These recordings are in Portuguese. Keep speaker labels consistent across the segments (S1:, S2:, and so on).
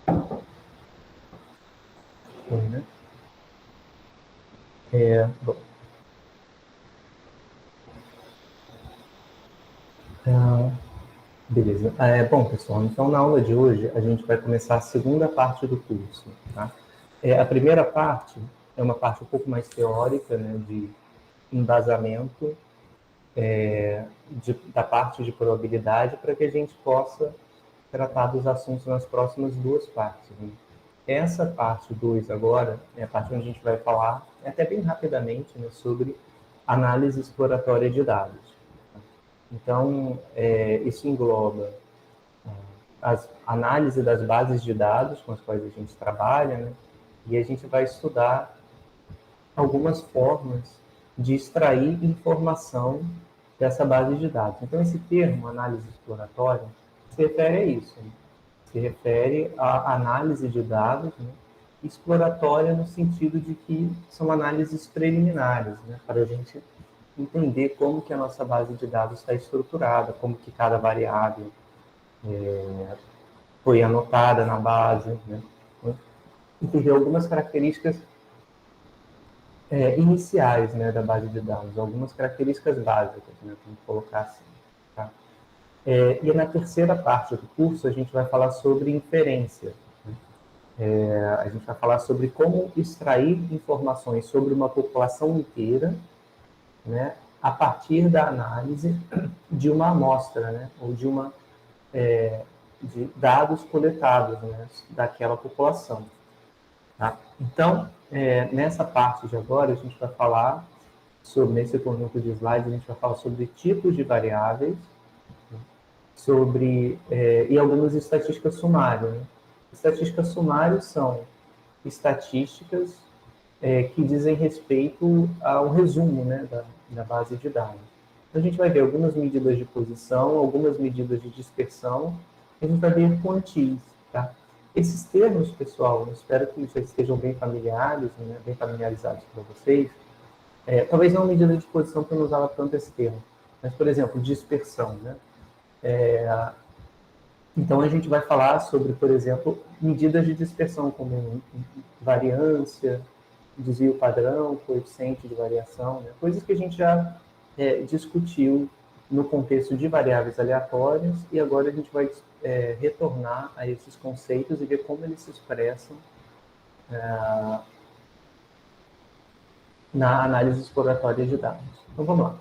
S1: Né? Bom, beleza. Bom, pessoal, então na aula de hoje a gente vai começar a segunda parte do curso. Tá? A primeira parte é uma parte um pouco mais teórica, né, de embasamento da parte de probabilidade para que a gente possa tratar dos assuntos nas próximas duas partes. Né? Essa parte 2 agora é a parte onde a gente vai falar, até bem rapidamente, né, sobre análise exploratória de dados. Então, isso engloba a análise das bases de dados com as quais a gente trabalha, né, e a gente vai estudar algumas formas de extrair informação dessa base de dados. Então, esse termo, análise exploratória, se refere a isso. Né? Se refere à análise de dados, né? Exploratória no sentido de que são análises preliminares, né? Para a gente entender como que a nossa base de dados está estruturada, como que cada variável foi anotada na base, né? Entender algumas características iniciais, né, da base de dados, algumas características básicas, né, vamos colocar assim. Tá? E na terceira parte do curso a gente vai falar sobre inferência. A gente vai falar sobre como extrair informações sobre uma população inteira, né, a partir da análise de uma amostra, né, ou de dados coletados, né, daquela população. Tá? Então, nessa parte de agora, a gente vai falar nesse conjunto de slides, a gente vai falar sobre tipos de variáveis, e algumas estatísticas sumárias. Né? Estatísticas sumárias são estatísticas que dizem respeito ao resumo, né, da base de dados. Então, a gente vai ver algumas medidas de posição, algumas medidas de dispersão, e a gente vai ver quantis. Tá? Esses termos, pessoal, eu espero que vocês estejam bem familiares, né, bem familiarizados para vocês. Talvez não medida de posição, porque eu não usava tanto esse termo, mas, por exemplo, dispersão. Né? Então, a gente vai falar sobre, por exemplo, medidas de dispersão, como variância, desvio padrão, coeficiente de variação, né? Coisas que a gente já discutiu no contexto de variáveis aleatórias, e agora a gente vai retornar a esses conceitos e ver como eles se expressam na análise exploratória de dados. Então, vamos lá.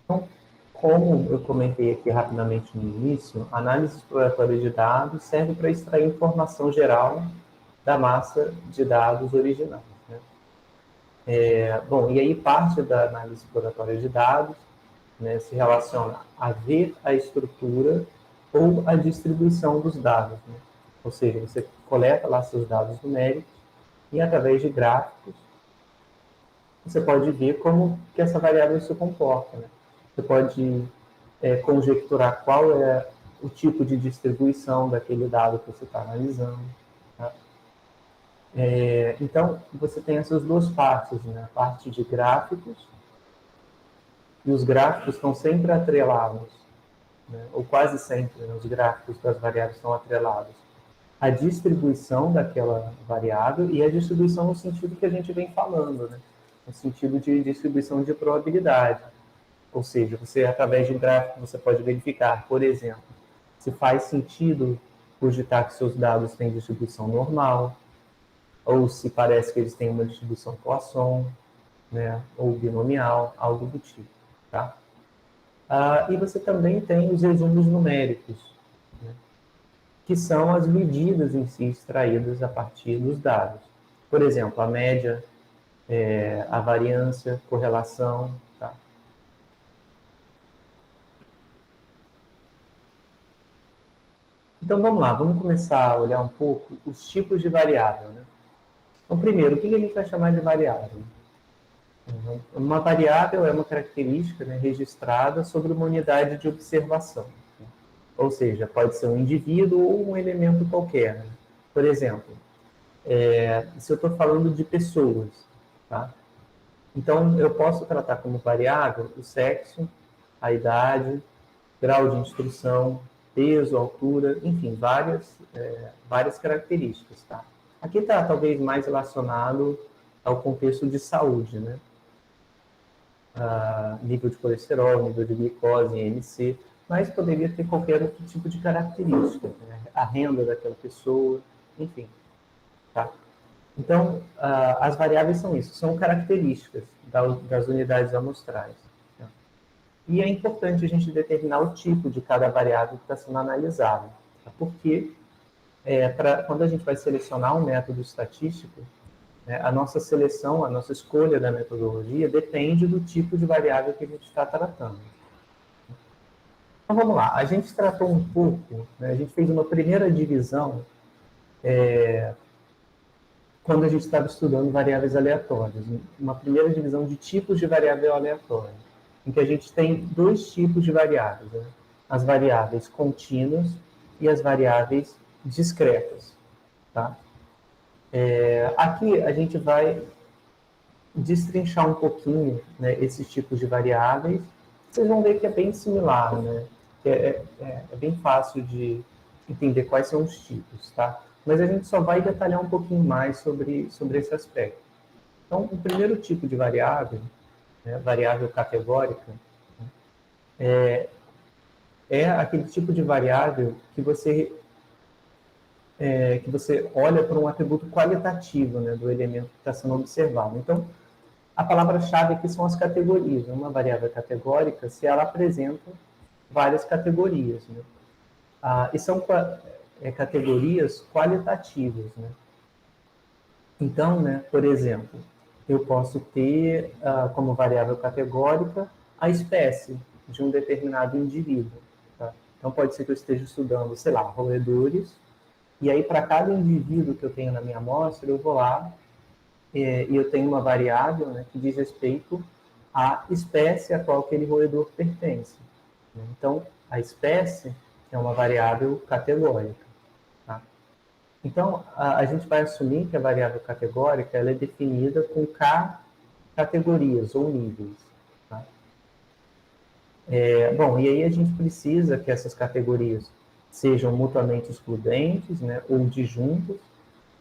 S1: Então, como eu comentei aqui rapidamente no início, a análise exploratória de dados serve para extrair informação geral da massa de dados originais. Né? Bom, e aí parte da análise exploratória de dados, né, se relaciona a ver a estrutura ou a distribuição dos dados. Né? Ou seja, você coleta lá seus dados numéricos e, através de gráficos, você pode ver como que essa variável se comporta. Né? Você pode conjecturar qual é o tipo de distribuição daquele dado que você está analisando. Tá? Então, você tem essas duas partes, né? A parte de gráficos, e os gráficos estão sempre atrelados, né? Ou quase sempre, né? Os gráficos das variáveis estão atrelados à distribuição daquela variável, e a distribuição no sentido que a gente vem falando, né? No sentido de distribuição de probabilidade. Ou seja, você, através de um gráfico, você pode verificar, por exemplo, se faz sentido cogitar que seus dados têm distribuição normal, ou se parece que eles têm uma distribuição Poisson, né, ou binomial, algo do tipo. Tá? E você também tem os resumos numéricos, né, que são as medidas em si extraídas a partir dos dados. Por exemplo, a média, a variância, correlação. Tá? Então vamos lá, vamos começar a olhar um pouco os tipos de variável. Né? Então, primeiro, o que a gente vai chamar de variável? Uma variável é uma característica, né, registrada sobre uma unidade de observação. Né? Ou seja, pode ser um indivíduo ou um elemento qualquer. Né? Por exemplo, se eu estou falando de pessoas, tá? Então eu posso tratar como variável o sexo, a idade, grau de instrução, peso, altura, enfim, várias características, tá? Aqui está talvez mais relacionado ao contexto de saúde, né? Nível de colesterol, nível de glicose, IMC, mas poderia ter qualquer outro tipo de característica, né? A renda daquela pessoa, enfim, tá? Então, as variáveis são isso, são características das unidades amostrais. Tá? E é importante a gente determinar o tipo de cada variável que está sendo analisada, tá? Porque quando a gente vai selecionar um método estatístico, né, a nossa seleção, a nossa escolha da metodologia depende do tipo de variável que a gente está tratando. Então, vamos lá. A gente tratou um pouco, né, a gente fez uma primeira divisão quando a gente estava estudando variáveis aleatórias. Uma primeira divisão de tipos de variável aleatória, em que a gente tem dois tipos de variáveis, né? As variáveis contínuas e as variáveis discretas. Tá? Aqui a gente vai destrinchar um pouquinho, né, esses tipos de variáveis. Vocês vão ver que é bem similar, né? É bem fácil de entender quais são os tipos, tá? Mas a gente só vai detalhar um pouquinho mais sobre esse aspecto. Então, o primeiro tipo de variável, né, variável categórica, é aquele tipo de variável que você olha para um atributo qualitativo, né, do elemento que está sendo observado. Então, a palavra-chave aqui são as categorias. Uma variável categórica, se ela apresenta várias categorias, né? E são categorias qualitativas, né? Então, né, por exemplo, eu posso ter como variável categórica a espécie de um determinado indivíduo. Tá? Então, pode ser que eu esteja estudando, sei lá, roedores, e aí para cada indivíduo que eu tenho na minha amostra, eu vou lá e eu tenho uma variável, né, que diz respeito à espécie a qual aquele roedor pertence. Então, a espécie é uma variável categórica. Tá? Então, a gente vai assumir que a variável categórica ela é definida com K categorias ou níveis. Tá? Bom, e aí a gente precisa que essas categorias sejam mutuamente excludentes, né, ou disjuntas.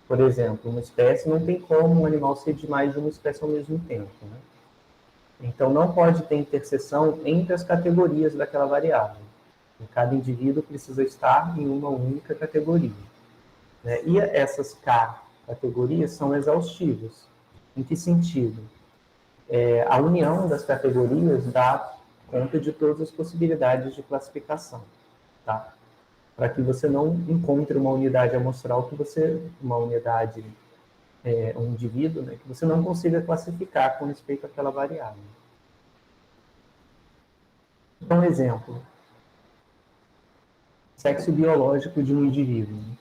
S1: Por exemplo, uma espécie não tem como um animal ser de mais de uma espécie ao mesmo tempo. Né? Então, não pode ter interseção entre as categorias daquela variável. Cada indivíduo precisa estar em uma única categoria. Né? E essas K categorias são exaustivas. Em que sentido? A união das categorias dá conta de todas as possibilidades de classificação. Tá? Para que você não encontre uma unidade amostral um indivíduo, né, que você não consiga classificar com respeito àquela variável. Então, um exemplo. Sexo biológico de um indivíduo. Né?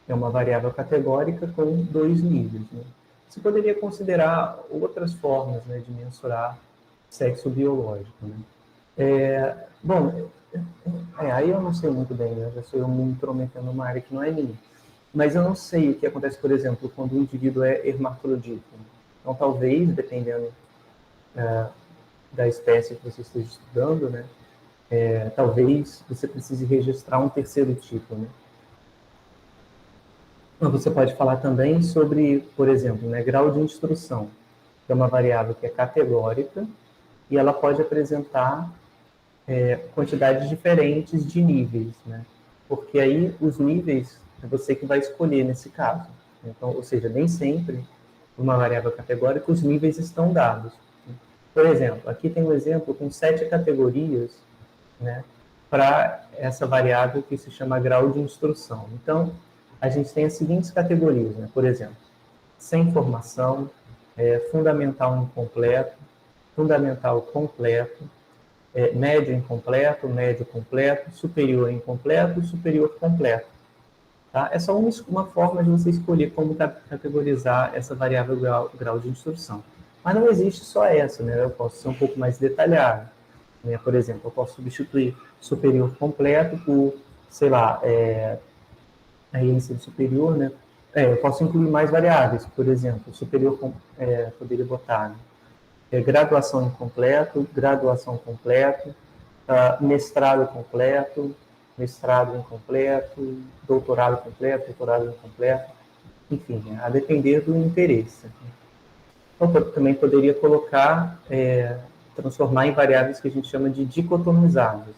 S1: É uma variável categórica com dois níveis. Né? Você poderia considerar outras formas, né, de mensurar sexo biológico. Né? Bom, aí eu não sei muito bem, né? Já sou eu me intrometendo numa área que não é minha. Mas eu não sei o que acontece, por exemplo, quando o indivíduo é hermafrodita. Então, talvez, dependendo da espécie que você esteja estudando, né, talvez você precise registrar um terceiro tipo. Né? Você pode falar também sobre, por exemplo, né, grau de instrução, que é uma variável que é categórica e ela pode apresentar quantidades diferentes de níveis, né? Porque aí os níveis é você que vai escolher nesse caso. Então, ou seja, nem sempre uma variável categórica os níveis estão dados. Por exemplo, aqui tem um exemplo com 7 categorias, né, para essa variável que se chama grau de instrução. Então, a gente tem as seguintes categorias, né? Por exemplo, sem formação, fundamental incompleto, fundamental completo, médio incompleto, médio completo, superior incompleto, superior completo. Tá? É só uma forma de você escolher como categorizar essa variável grau de instrução. Mas não existe só essa, né? Eu posso ser um pouco mais detalhado. Né? Por exemplo, eu posso substituir superior completo por, sei lá, aí em ser superior, né? Eu posso incluir mais variáveis, por exemplo, superior, poderia botar, né? Graduação incompleto, graduação completo, mestrado completo, mestrado incompleto, doutorado completo, doutorado incompleto, enfim, a depender do interesse. Então, também poderia colocar, transformar em variáveis que a gente chama de dicotomizadas.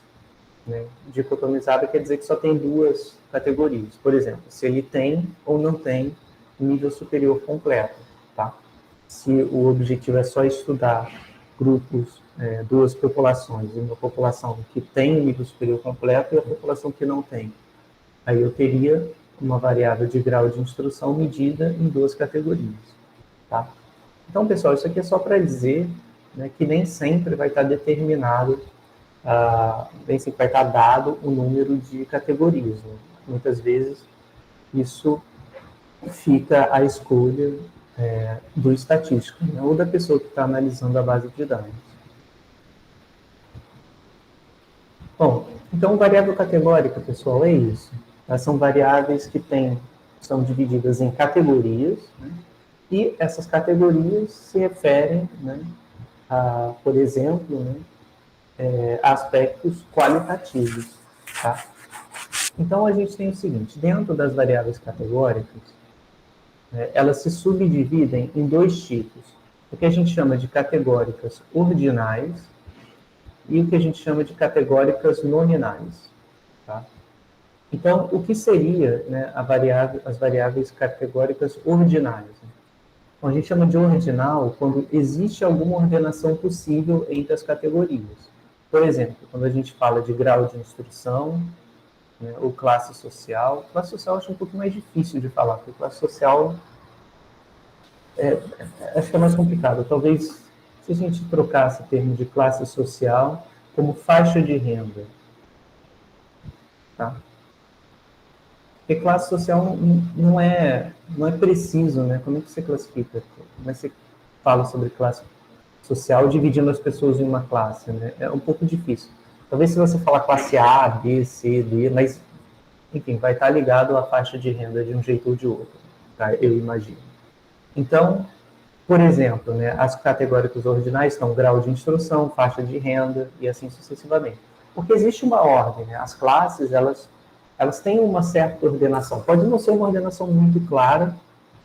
S1: Né? Dicotomizada quer dizer que só tem duas categorias. Por exemplo, se ele tem ou não tem nível superior completo. Tá? Se o objetivo é só estudar grupos, duas populações, uma população que tem nível superior completo e a população que não tem. Aí eu teria uma variável de grau de instrução medida em duas categorias. Tá? Então, pessoal, isso aqui é só para dizer, né, que nem sempre vai estar determinado, nem sempre vai estar dado o número de categorias. Né? Muitas vezes isso fica à escolha do estatístico, né, ou da pessoa que está analisando a base de dados. Bom, então variável categórica, pessoal, é isso. Elas são variáveis que são divididas em categorias, né, e essas categorias se referem, né, a, por exemplo, né, aspectos qualitativos. Tá? Então, a gente tem o seguinte, dentro das variáveis categóricas, elas se subdividem em dois tipos, o que a gente chama de categóricas ordinais e o que a gente chama de categóricas nominais. Tá? Então, o que seria, né, as variáveis categóricas ordinais? Então, a gente chama de ordinal quando existe alguma ordenação possível entre as categorias. Por exemplo, quando a gente fala de grau de instrução, né, ou classe social. Classe social eu acho um pouco mais difícil de falar, porque classe social acho que é mais complicado. Talvez, se a gente trocasse o termo de classe social como faixa de renda. Tá? Porque classe social não é preciso, né? Como é que você classifica? Como é que você fala sobre classe social dividindo as pessoas em uma classe, né? É um pouco difícil. Talvez se você falar classe A, B, C, D, mas, enfim, vai estar ligado à faixa de renda de um jeito ou de outro, tá? Eu imagino. Então, por exemplo, né, as categóricas ordinais são grau de instrução, faixa de renda e assim sucessivamente. Porque existe uma ordem, né? As classes, elas têm uma certa ordenação. Pode não ser uma ordenação muito clara,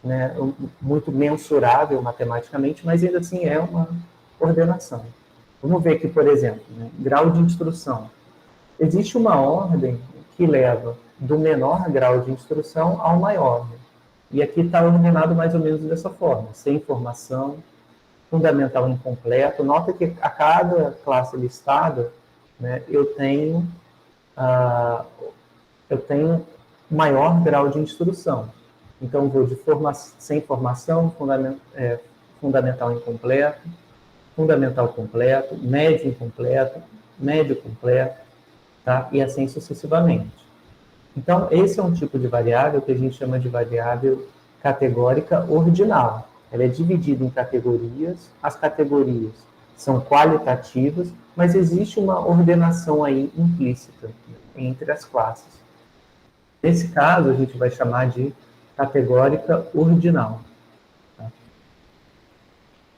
S1: né, muito mensurável matematicamente, mas ainda assim é uma ordenação. Vamos ver aqui, por exemplo, né, grau de instrução. Existe uma ordem que leva do menor grau de instrução ao maior. Né? E aqui está ordenado mais ou menos dessa forma, sem informação, fundamental incompleto. Nota que a cada classe listada, né, eu tenho maior grau de instrução. Então, vou de sem formação, fundamental incompleto, fundamental completo, médio incompleto, médio completo, tá? E assim sucessivamente. Então, esse é um tipo de variável que a gente chama de variável categórica ordinal. Ela é dividida em categorias, as categorias são qualitativas, mas existe uma ordenação aí implícita entre as classes. Nesse caso, a gente vai chamar de categórica ordinal. Tá?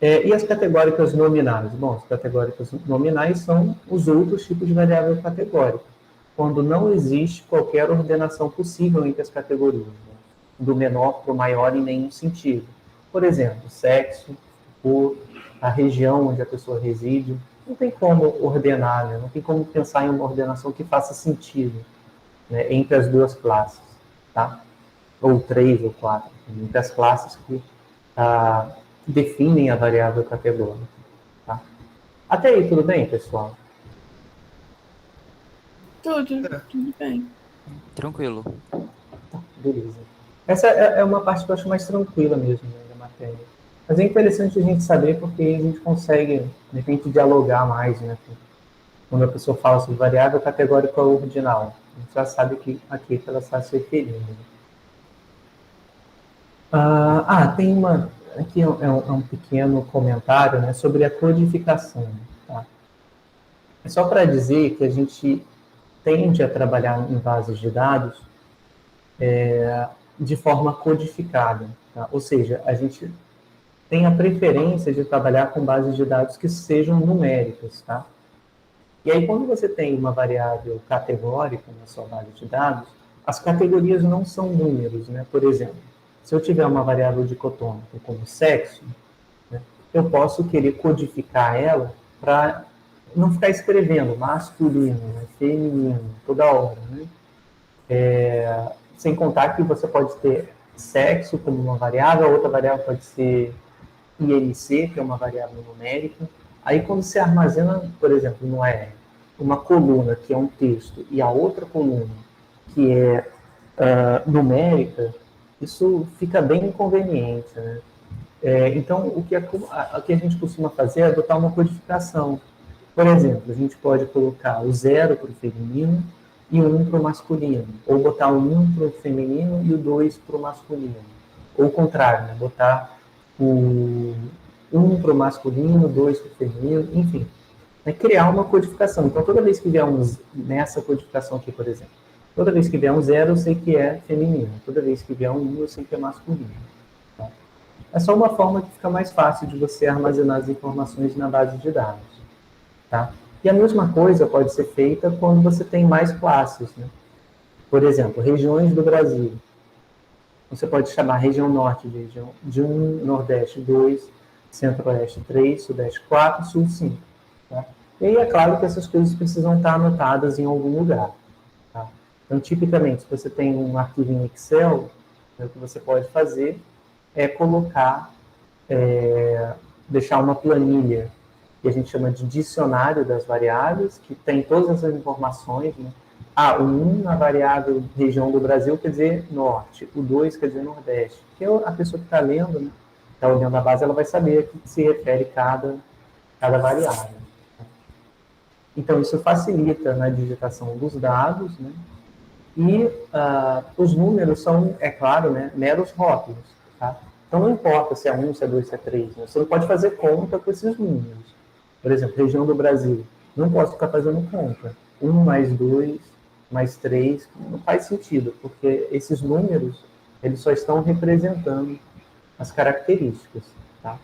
S1: E as categóricas nominais? Bom, as categóricas nominais são os outros tipos de variável categórica, quando não existe qualquer ordenação possível entre as categorias, né? Do menor para o maior em nenhum sentido. Por exemplo, sexo, cor, a região onde a pessoa reside, não tem como ordenar, né? Não tem como pensar em uma ordenação que faça sentido, né, entre as duas classes, tá? Ou 3 ou 4, entre as classes que definem a variável categórica. Tá? Até aí, tudo bem, pessoal?
S2: Tudo bem.
S3: Tranquilo.
S1: Tá, beleza. Essa é uma parte que eu acho mais tranquila mesmo, né, da matéria. Mas é interessante a gente saber porque a gente consegue, de repente, dialogar mais, né? Quando a pessoa fala sobre variável categórica ordinal, a gente já sabe que aqui ela está se referindo. Tem uma... Aqui é um pequeno comentário, né, sobre a codificação. Tá? É só para dizer que a gente tende a trabalhar em bases de dados de forma codificada. Tá? Ou seja, a gente tem a preferência de trabalhar com bases de dados que sejam numéricas. Tá? E aí, quando você tem uma variável categórica na sua base de dados, as categorias não são números, né? Por exemplo, se eu tiver uma variável dicotômica como sexo, né, eu posso querer codificar ela para não ficar escrevendo masculino, né, feminino, toda hora, né? Sem contar que você pode ter sexo como uma variável, a outra variável pode ser INC, que é uma variável numérica. Aí, quando você armazena, por exemplo, no R, uma coluna que é um texto e a outra coluna que é numérica, isso fica bem inconveniente, né? Então, o que a gente costuma fazer é adotar uma codificação. Por exemplo, a gente pode colocar o 0 para o feminino e o 1 para o masculino. Ou botar o 1 para o feminino e o 2 para o masculino. Ou o contrário, né? Botar o 1 para o masculino, 2 para o feminino, enfim. É criar uma codificação. Então, toda vez que vier nessa codificação aqui, por exemplo, toda vez que vier um 0, eu sei que é feminino. Toda vez que vier um 1, eu sei que é masculino. Tá? É só uma forma que fica mais fácil de você armazenar as informações na base de dados. Tá? E a mesma coisa pode ser feita quando você tem mais classes. Né? Por exemplo, regiões do Brasil. Você pode chamar região norte de região de 1, nordeste 2, centro-oeste 3, sudeste 4, sul 5. Tá? E aí é claro que essas coisas precisam estar anotadas em algum lugar. Tá? Então, tipicamente, se você tem um arquivo em Excel, o que você pode fazer é colocar, deixar uma planilha que a gente chama de dicionário das variáveis, que tem todas as informações. Né? O 1 na variável região do Brasil quer dizer norte, o 2 quer dizer nordeste. Que a pessoa que está lendo, né, está olhando a base, ela vai saber a que se refere cada variável. Então, isso facilita na digitação dos dados, né? E os números são, é claro, né, meros rótulos. Tá? Então, não importa se é 1, se é 2, se é 3. Né? Você não pode fazer conta com esses números. Por exemplo, região do Brasil. Não posso ficar fazendo conta. 1 mais 2 mais 3, não faz sentido, porque esses números, eles só estão representando as características. Tá?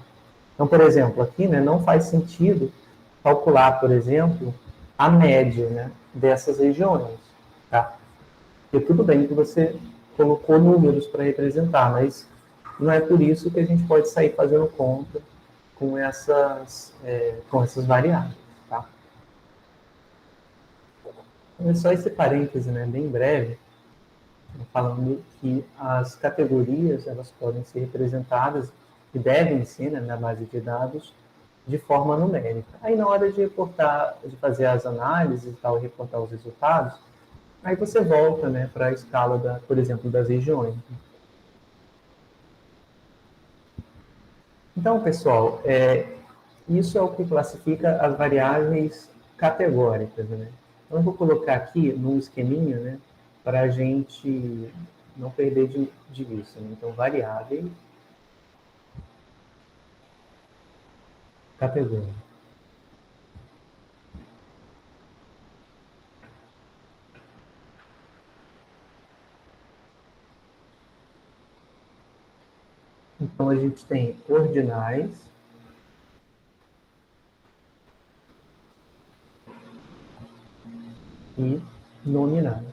S1: Então, por exemplo, aqui, né, não faz sentido calcular, por exemplo, a média, né, dessas regiões. Tá? Porque tudo bem que você colocou números para representar, mas não é por isso que a gente pode sair fazendo conta com essas variáveis. Tá? Então, é só esse parêntese, né, bem breve, falando que as categorias elas podem ser representadas e devem ser, né, na base de dados de forma numérica. Aí na hora de reportar, de fazer as análises e tal, reportar os resultados, aí você volta, né, para a escala, por exemplo, das regiões. Então, pessoal, isso é o que classifica as variáveis categóricas. Né? Então, eu vou colocar aqui num esqueminha, né, para a gente não perder de vista. Né? Então, variável categórica. Então, a gente tem ordinais, e nominais.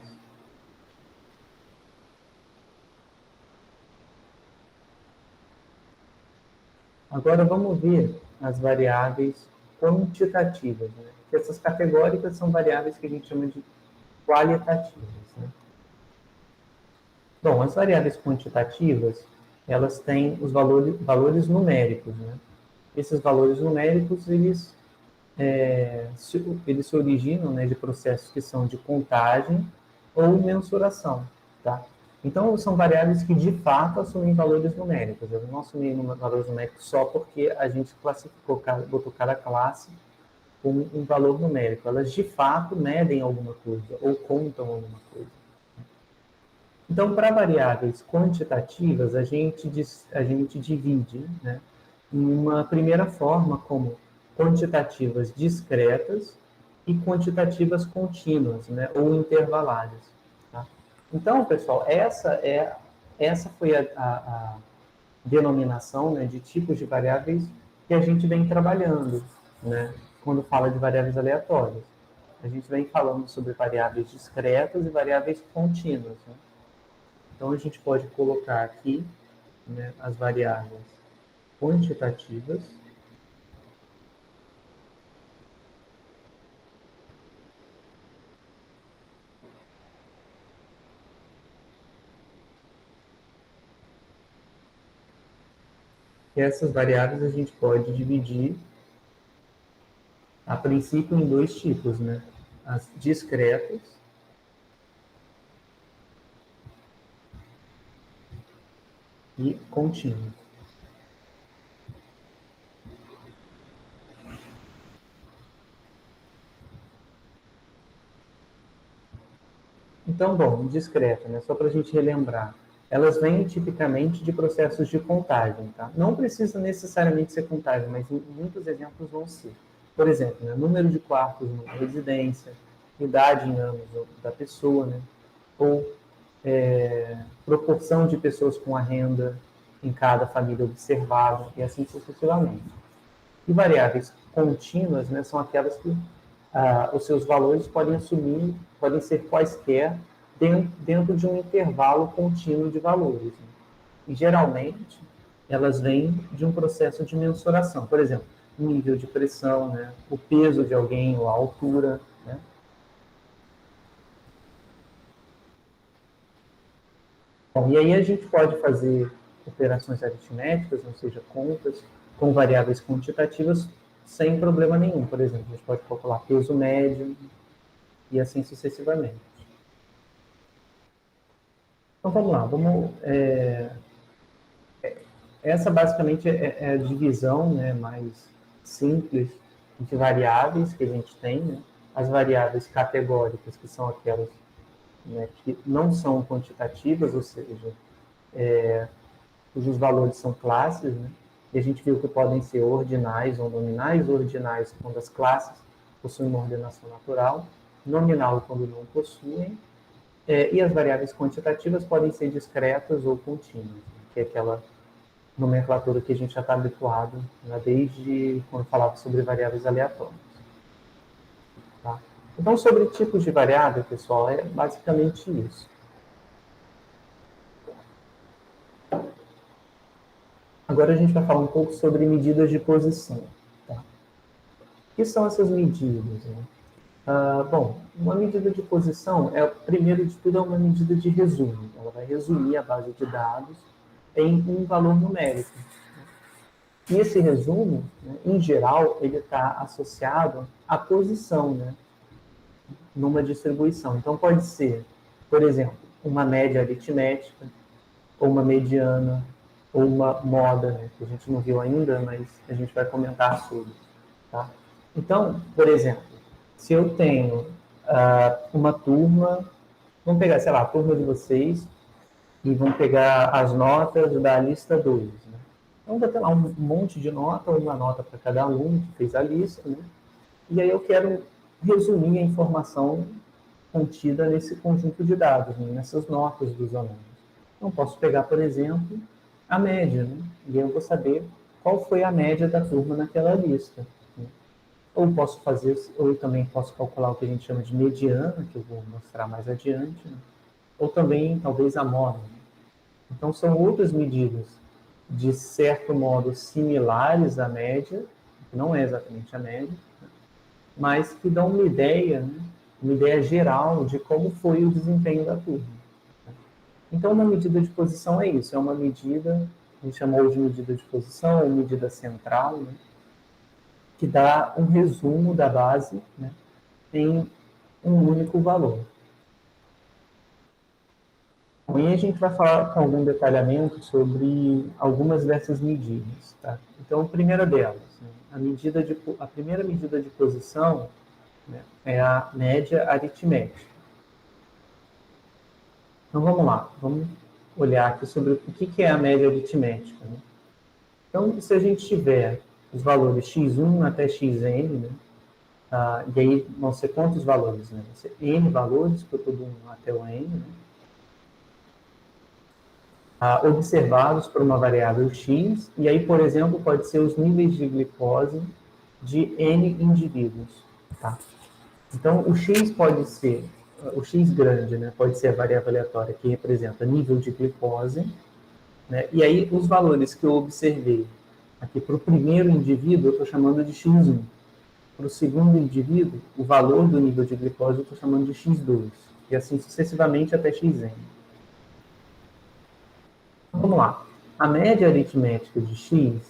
S1: Agora vamos ver as variáveis quantitativas. Né? Essas categóricas são variáveis que a gente chama de qualitativas. Né? Bom, as variáveis quantitativas, elas têm os valores numéricos. Né? Esses valores numéricos, eles se originam, né, de processos que são de contagem ou mensuração. Tá? Então, são variáveis que, de fato, assumem valores numéricos. Eu não assumi valores numéricos só porque a gente botou cada classe com um valor numérico. Elas, de fato, medem alguma coisa ou contam alguma coisa. Então, para variáveis quantitativas, a gente divide, né, em uma primeira forma como quantitativas discretas e quantitativas contínuas, né, ou intervaladas. Tá? Então, pessoal, essa foi a denominação, né, de tipos de variáveis que a gente vem trabalhando, né, quando fala de variáveis aleatórias. a gente vem falando sobre variáveis discretas e variáveis contínuas, né? Então, a gente pode colocar aqui, né, as variáveis quantitativas e essas variáveis a gente pode dividir, a princípio, em dois tipos, né? As discretas e contínuas. Então, bom, discreta, né? Só para a gente relembrar. Elas vêm tipicamente de processos de contagem, tá? Não precisa necessariamente ser contagem, mas muitos exemplos vão ser. Por exemplo, né, número de quartos numa residência, idade em anos da pessoa, né? Ou proporção de pessoas com a renda em cada família observada, e assim sucessivamente. E variáveis contínuas, né, são aquelas que os seus valores podem ser quaisquer dentro de um intervalo contínuo de valores, né? E geralmente elas vêm de um processo de mensuração. Por exemplo, o nível de pressão, né, o peso de alguém ou a altura, né? Bom, e aí a gente pode fazer operações aritméticas, ou seja, contas, com variáveis quantitativas sem problema nenhum. Por exemplo, a gente pode calcular peso médio e assim sucessivamente. Então vamos lá, essa basicamente é a divisão, né, mais simples de variáveis que a gente tem, né? As variáveis categóricas, que são aquelas, né, que não são quantitativas, ou seja, cujos valores são classes, né? E a gente viu que podem ser ordinais ou nominais. Ordinais quando as classes possuem uma ordenação natural, nominal quando não possuem, e as variáveis quantitativas podem ser discretas ou contínuas, né? Que é aquela nomenclatura que a gente já está habituado, né, desde quando falava sobre variáveis aleatórias. Tá? Então, sobre tipos de variável, pessoal, é basicamente isso. Agora a gente vai falar um pouco sobre medidas de posição. Tá? O que são essas medidas, né? Bom, uma medida de posição, primeiro de tudo, é uma medida de resumo. Ela vai resumir a base de dados em um valor numérico. E esse resumo, né, em geral, ele está associado à posição, né, numa distribuição. Então, pode ser, por exemplo, uma média aritmética, ou uma mediana, ou uma moda, né, que a gente não viu ainda, mas a gente vai comentar sobre. Tá? Então, por exemplo, se eu tenho uma turma, vamos pegar, sei lá, a turma de vocês, e vamos pegar as notas da lista 2. Né? Então, vai ter lá um monte de nota, uma nota para cada aluno que fez a lista, né? E aí eu quero resumir a informação contida nesse conjunto de dados, né? Nessas notas dos alunos. Então, posso pegar, por exemplo, a média, né? E eu vou saber qual foi a média da turma naquela lista. Né? Ou eu também posso calcular o que a gente chama de mediana, que eu vou mostrar mais adiante, né? Ou também, talvez, a moda. Né? Então, são outras medidas, de certo modo, similares à média, que não é exatamente a média, mas que dão uma ideia, né? Uma ideia geral de como foi o desempenho da turma. Então, uma medida de posição é isso, é uma medida, a gente chamou de medida de posição, ou medida central, né? Que dá um resumo da base, né, em um único valor. Amanhã a gente vai falar com algum detalhamento sobre algumas dessas medidas. Tá? Então, a primeira delas, né, a primeira medida de posição, né, é a média aritmética. Então, vamos lá, vamos olhar aqui sobre o que é a média aritmética. Né? Então, se a gente tiver os valores x1 até xn, né, e aí vão ser quantos valores? Né? Vão ser n valores, por todo 1 até o n, né? Observados por uma variável x, e aí, por exemplo, pode ser os níveis de glicose de n indivíduos. Tá? Então, o x pode ser, o x grande, né, pode ser a variável aleatória que representa nível de glicose, né, e aí os valores que eu observei aqui para o primeiro indivíduo eu estou chamando de x1. Para o segundo indivíduo, o valor do nível de glicose eu estou chamando de x2. E assim sucessivamente até xn. Vamos lá. A média aritmética de x,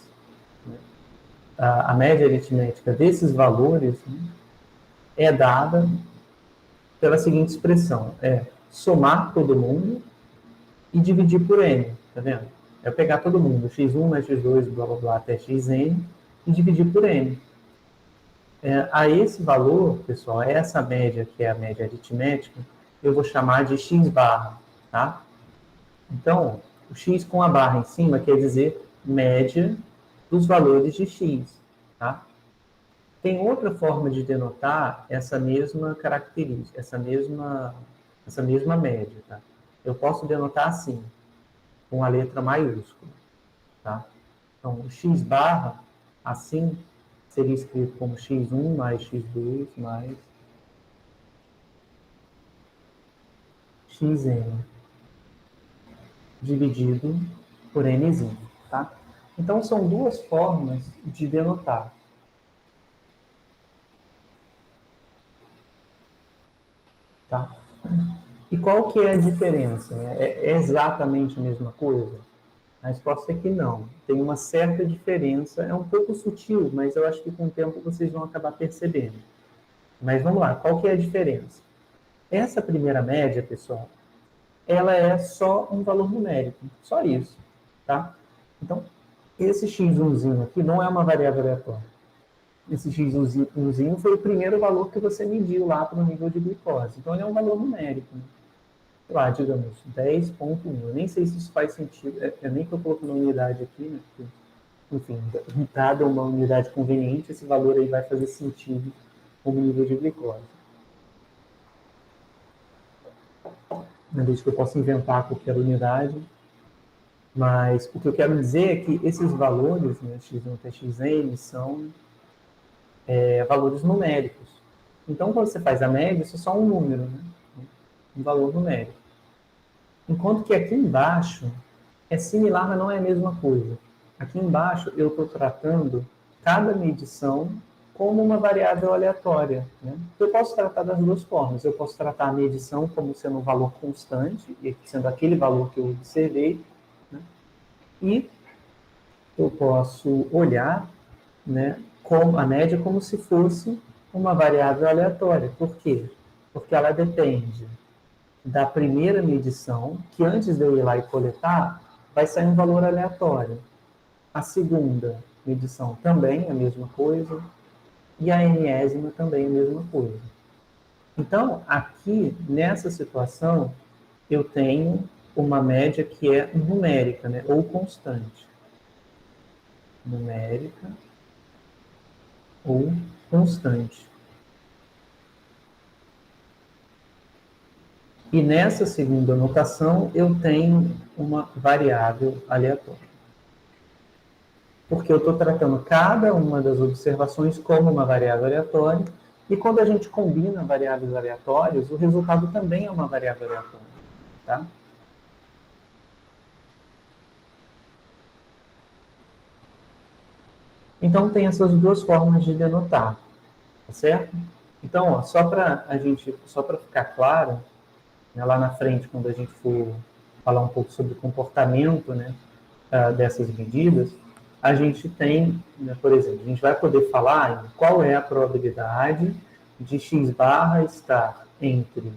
S1: né, a média aritmética desses valores, né, é dada pela seguinte expressão: é somar todo mundo e dividir por n, tá vendo? É pegar todo mundo, x1 mais x2, blá blá blá, até xn, e dividir por n. A esse valor, pessoal, essa média, que é a média aritmética, eu vou chamar de x barra, tá? Então, o x com a barra em cima quer dizer média dos valores de x, tá? Tem outra forma de denotar essa mesma característica, essa mesma média, tá? Eu posso denotar assim, com a letra maiúscula, tá? Então, o x barra, assim, seria escrito como x1 mais x2 mais xn, dividido por nzinho, tá? Então, são duas formas de denotar. Tá? E qual que é a diferença? É exatamente a mesma coisa? A resposta é que não. Tem uma certa diferença, é um pouco sutil, mas eu acho que com o tempo vocês vão acabar percebendo. Mas vamos lá, qual que é a diferença? Essa primeira média, pessoal, ela é só um valor numérico, só isso, tá? Então, esse x1zinho aqui não é uma variável aleatória. Esse x1zinho foi o primeiro valor que você mediu lá para o nível de glicose. Então, ele é um valor numérico, né? Lá, digamos, 10,1. Eu nem sei se isso faz sentido. É nem que eu coloco na unidade aqui, né? Porque, enfim, dada uma unidade conveniente, esse valor aí vai fazer sentido como nível de glicose. Desde que eu possa inventar qualquer unidade. Mas o que eu quero dizer é que esses valores, né, x1 até xn, são valores numéricos. Então, quando você faz a média, isso é só um número, né? Um valor numérico. Enquanto que aqui embaixo é similar, mas não é a mesma coisa. Aqui embaixo eu estou tratando cada medição como uma variável aleatória, né? Eu posso tratar das duas formas. Eu posso tratar a medição como sendo um valor constante, e sendo aquele valor que eu observei, né? E eu posso olhar, né, como a média como se fosse uma variável aleatória. Por quê? Porque ela depende da primeira medição, que antes de eu ir lá e coletar, vai sair um valor aleatório. A segunda medição também é a mesma coisa, e a enésima também é a mesma coisa. Então, aqui, nessa situação, eu tenho uma média que é numérica, né, ou constante. Numérica ou constante. E nessa segunda notação, eu tenho uma variável aleatória. Porque eu estou tratando cada uma das observações como uma variável aleatória, e quando a gente combina variáveis aleatórias, o resultado também é uma variável aleatória. Tá? Então, tem essas duas formas de denotar, tá certo? Então, ó, só para ficar claro, né, lá na frente, quando a gente for falar um pouco sobre o comportamento, né, dessas medidas, a gente tem, né, por exemplo, a gente vai poder falar em qual é a probabilidade de x barra estar entre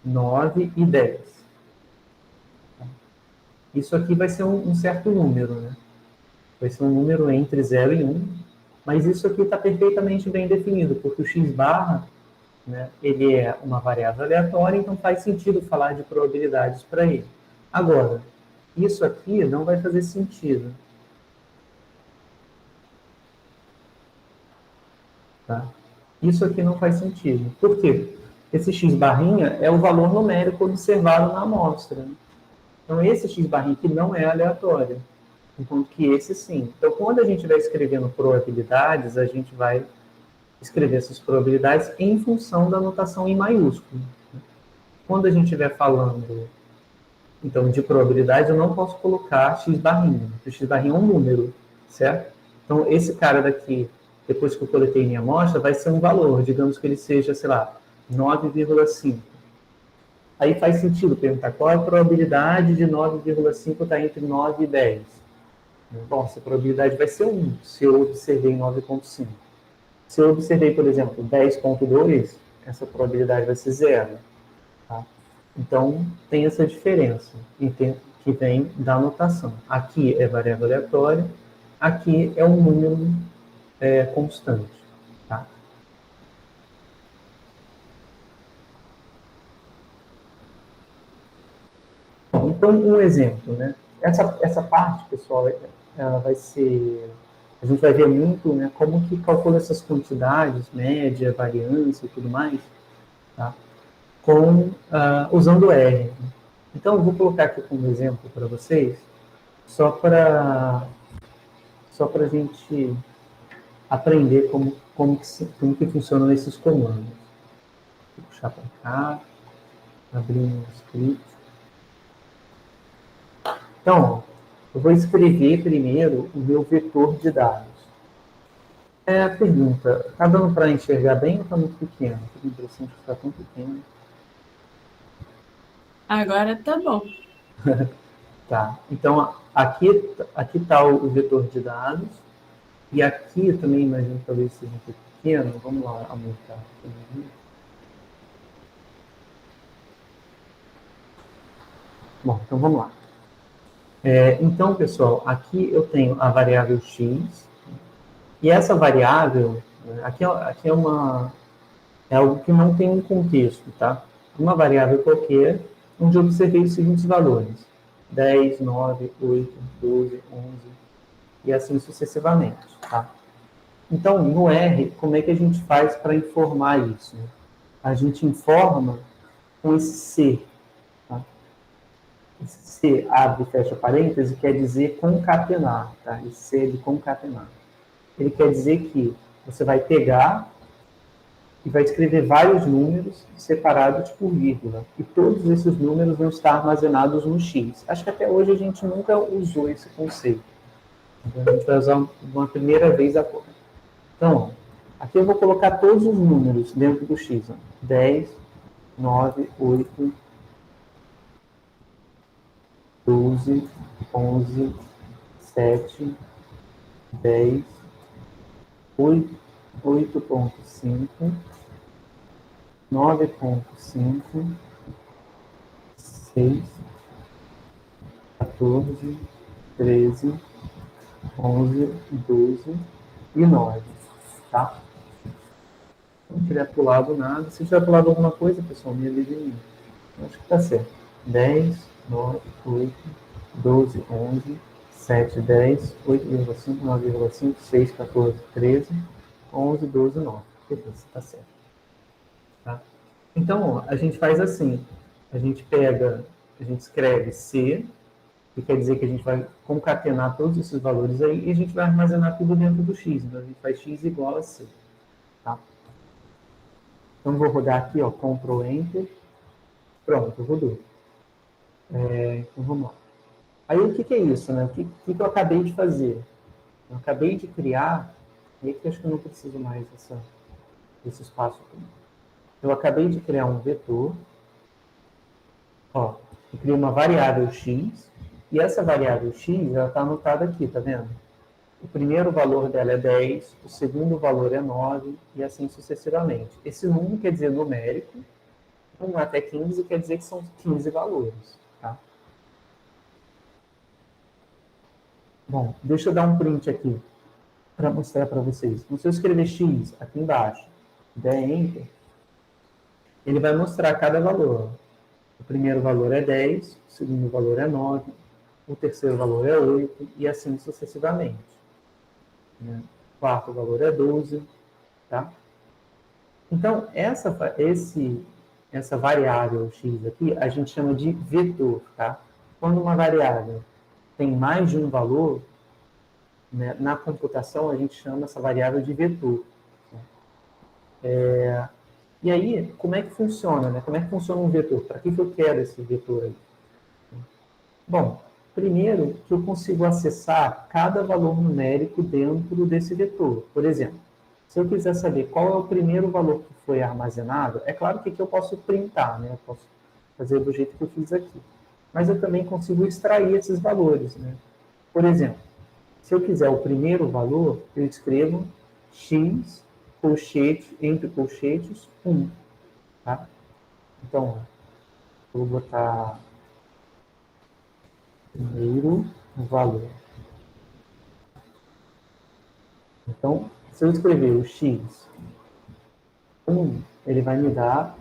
S1: 9 e 10. Isso aqui vai ser um certo número, né? Vai ser um número entre 0 e 1, mas isso aqui está perfeitamente bem definido, porque o x barra, né, ele é uma variável aleatória, então faz sentido falar de probabilidades para ele. Agora, isso aqui não vai fazer sentido. Tá? Isso aqui não faz sentido. Por quê? Esse x barrinha é o valor numérico observado na amostra. Né? Então, esse x barrinha aqui não é aleatório, enquanto que esse sim. Então, quando a gente vai escrevendo probabilidades, a gente vai escrever essas probabilidades em função da notação em maiúsculo. Quando a gente estiver falando, então, de probabilidade, eu não posso colocar x barrinha, porque x barrinha é um número, certo? Então, esse cara daqui, depois que eu coletei minha amostra, vai ser um valor, digamos que ele seja, sei lá, 9,5. Aí faz sentido perguntar qual é a probabilidade de 9,5 estar entre 9 e 10. Bom, essa probabilidade vai ser 1, se eu observei 9,5. Se eu observei, por exemplo, 10,2, essa probabilidade vai ser 0. Tá? Então, tem essa diferença que vem da anotação. Aqui é variável aleatória, aqui é um número constante. Tá? Então, um exemplo, né? Essa parte, pessoal, ela vai ser... A gente vai ver muito, né, como que calcula essas quantidades, média, variância e tudo mais, tá? Usando R. Então, eu vou colocar aqui como exemplo para vocês, só para a gente aprender como que funcionam esses comandos. Vou puxar para cá, abrir um script. Então, eu vou escrever primeiro o meu vetor de dados. A pergunta, está dando para enxergar bem ou está muito pequeno? Estou com a impressão de que está tão pequeno.
S2: Agora tá bom.
S1: Tá, então aqui está o vetor de dados, e aqui também imagino que talvez seja um pouco pequeno. Vamos lá aumentar. Bom, então vamos lá. Então, pessoal, aqui eu tenho a variável x, e essa variável, aqui é algo que não tem um contexto, tá? Uma variável qualquer, onde eu observei os seguintes valores: 10, 9, 8, 12, 11, e assim sucessivamente, tá? Então, no R, como é que a gente faz para informar isso? A gente informa com esse C, tá? Esse C, abre e fecha parênteses, quer dizer concatenar, tá? Esse C é de concatenar. Ele quer dizer que você vai pegar e vai escrever vários números separados por vírgula. E todos esses números vão estar armazenados no X. Acho que até hoje a gente nunca usou esse conceito. Então, a gente vai usar uma primeira vez agora. Então, aqui eu vou colocar todos os números dentro do X. 10, 9, 8, 12, 11, 7, 10, 8.5, 9.5, 6, 14, 13, 11, 12 e 9, tá? Se não tiver pulado nada, se tiver pulado alguma coisa, pessoal, me avise em mim. Acho que tá certo. 10, 9, 8, 12, 11, 7, 10, 8,5, 9,5, 6, 14, 13, 11, 12, 9. Beleza, tá certo. Tá? Então, ó, a gente faz assim. A gente escreve C, que quer dizer que a gente vai concatenar todos esses valores aí, e a gente vai armazenar tudo dentro do X. Então, a gente faz X igual a C. Tá? Então, vou rodar aqui, ó, Ctrl Enter. Pronto, rodou. Então, vamos lá. Aí, o que é isso, né? O que eu acabei de fazer? Eu acabei de criar, e aqui acho que eu não preciso mais desse espaço aqui. Eu acabei de criar um vetor, ó, eu criei uma variável x, e essa variável x, ela está anotada aqui, tá vendo? O primeiro valor dela é 10, o segundo valor é 9, e assim sucessivamente. Esse 1 quer dizer numérico, 1 até 15 quer dizer que são 15 valores, tá? Bom, deixa eu dar um print aqui, para mostrar para vocês. Então, se eu escrever x aqui embaixo, der Enter, ele vai mostrar cada valor. O primeiro valor é 10, o segundo valor é 9, o terceiro valor é 8, e assim sucessivamente. O quarto valor é 12, tá? Então, essa variável x aqui, a gente chama de vetor, tá? Quando uma variável tem mais de um valor, né, na computação a gente chama essa variável de vetor. E aí, como é que funciona, né? Como é que funciona um vetor? Para que eu quero esse vetor aí? Bom, primeiro que eu consigo acessar cada valor numérico dentro desse vetor. Por exemplo, se eu quiser saber qual é o primeiro valor que foi armazenado, é claro que aqui eu posso printar, né? Eu posso fazer do jeito que eu fiz aqui. Mas eu também consigo extrair esses valores, né? Por exemplo, se eu quiser o primeiro valor, eu escrevo x, colchete, entre colchetes, 1. Tá? Então, eu vou botar primeiro valor. Então, se eu escrever o x 1, ele vai me dar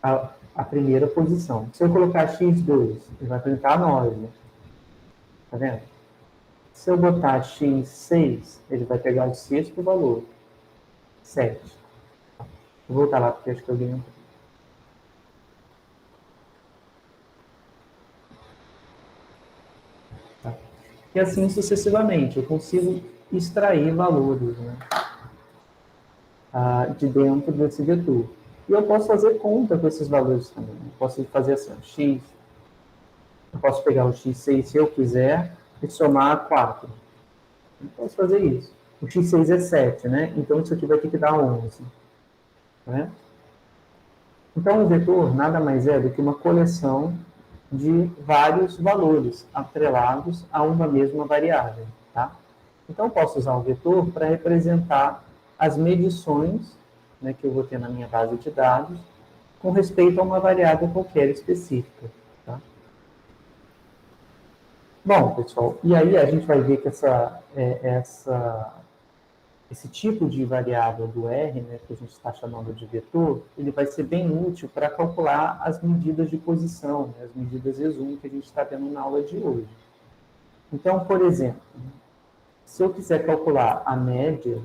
S1: a primeira posição. Se eu colocar x2, ele vai printar 9. Tá vendo? Se eu botar x6, ele vai pegar o sexto valor, 7. Vou voltar lá porque acho que alguém não. Tá? E assim sucessivamente, eu consigo extrair valores, né, de dentro desse vetor. E eu posso fazer conta com esses valores também. Eu posso fazer assim, x, eu posso pegar o x6 se eu quiser e somar 4. Eu posso fazer isso. O x6 é 7, né? Então isso aqui vai ter que dar 11. Né? Então o vetor nada mais é do que uma coleção de vários valores atrelados a uma mesma variável. Tá? Então, eu posso usar o vetor para representar as medições, né, que eu vou ter na minha base de dados com respeito a uma variável qualquer específica. Tá? Bom, pessoal, e aí a gente vai ver que esse tipo de variável do R, né, que a gente está chamando de vetor, ele vai ser bem útil para calcular as medidas de posição, né, as medidas resumo que a gente está vendo na aula de hoje. Então, por exemplo, se eu quiser calcular a média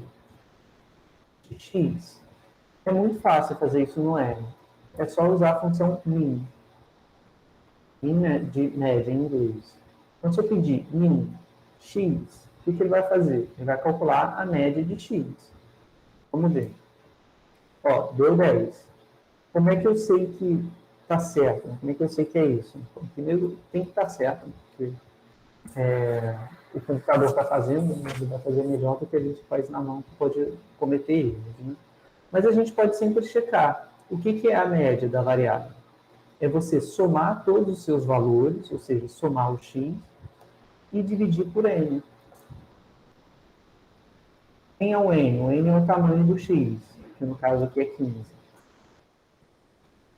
S1: de x, é muito fácil fazer isso no R. É só usar a função min. Min de média em inglês. Então, se eu pedir min x, o que ele vai fazer? Ele vai calcular a média de x. Vamos ver. Ó, deu 10. Como é que eu sei que está certo? Como é que eu sei que é isso? Então, primeiro, tem que estar certo, porque o computador está fazendo, né? Ele vai fazer melhor do que a gente faz na mão, que pode cometer erros. Né? Mas a gente pode sempre checar. O que é a média da variável? É você somar todos os seus valores, ou seja, somar o x, e dividir por n. Quem é o n? O n é o tamanho do x, que no caso aqui é 15.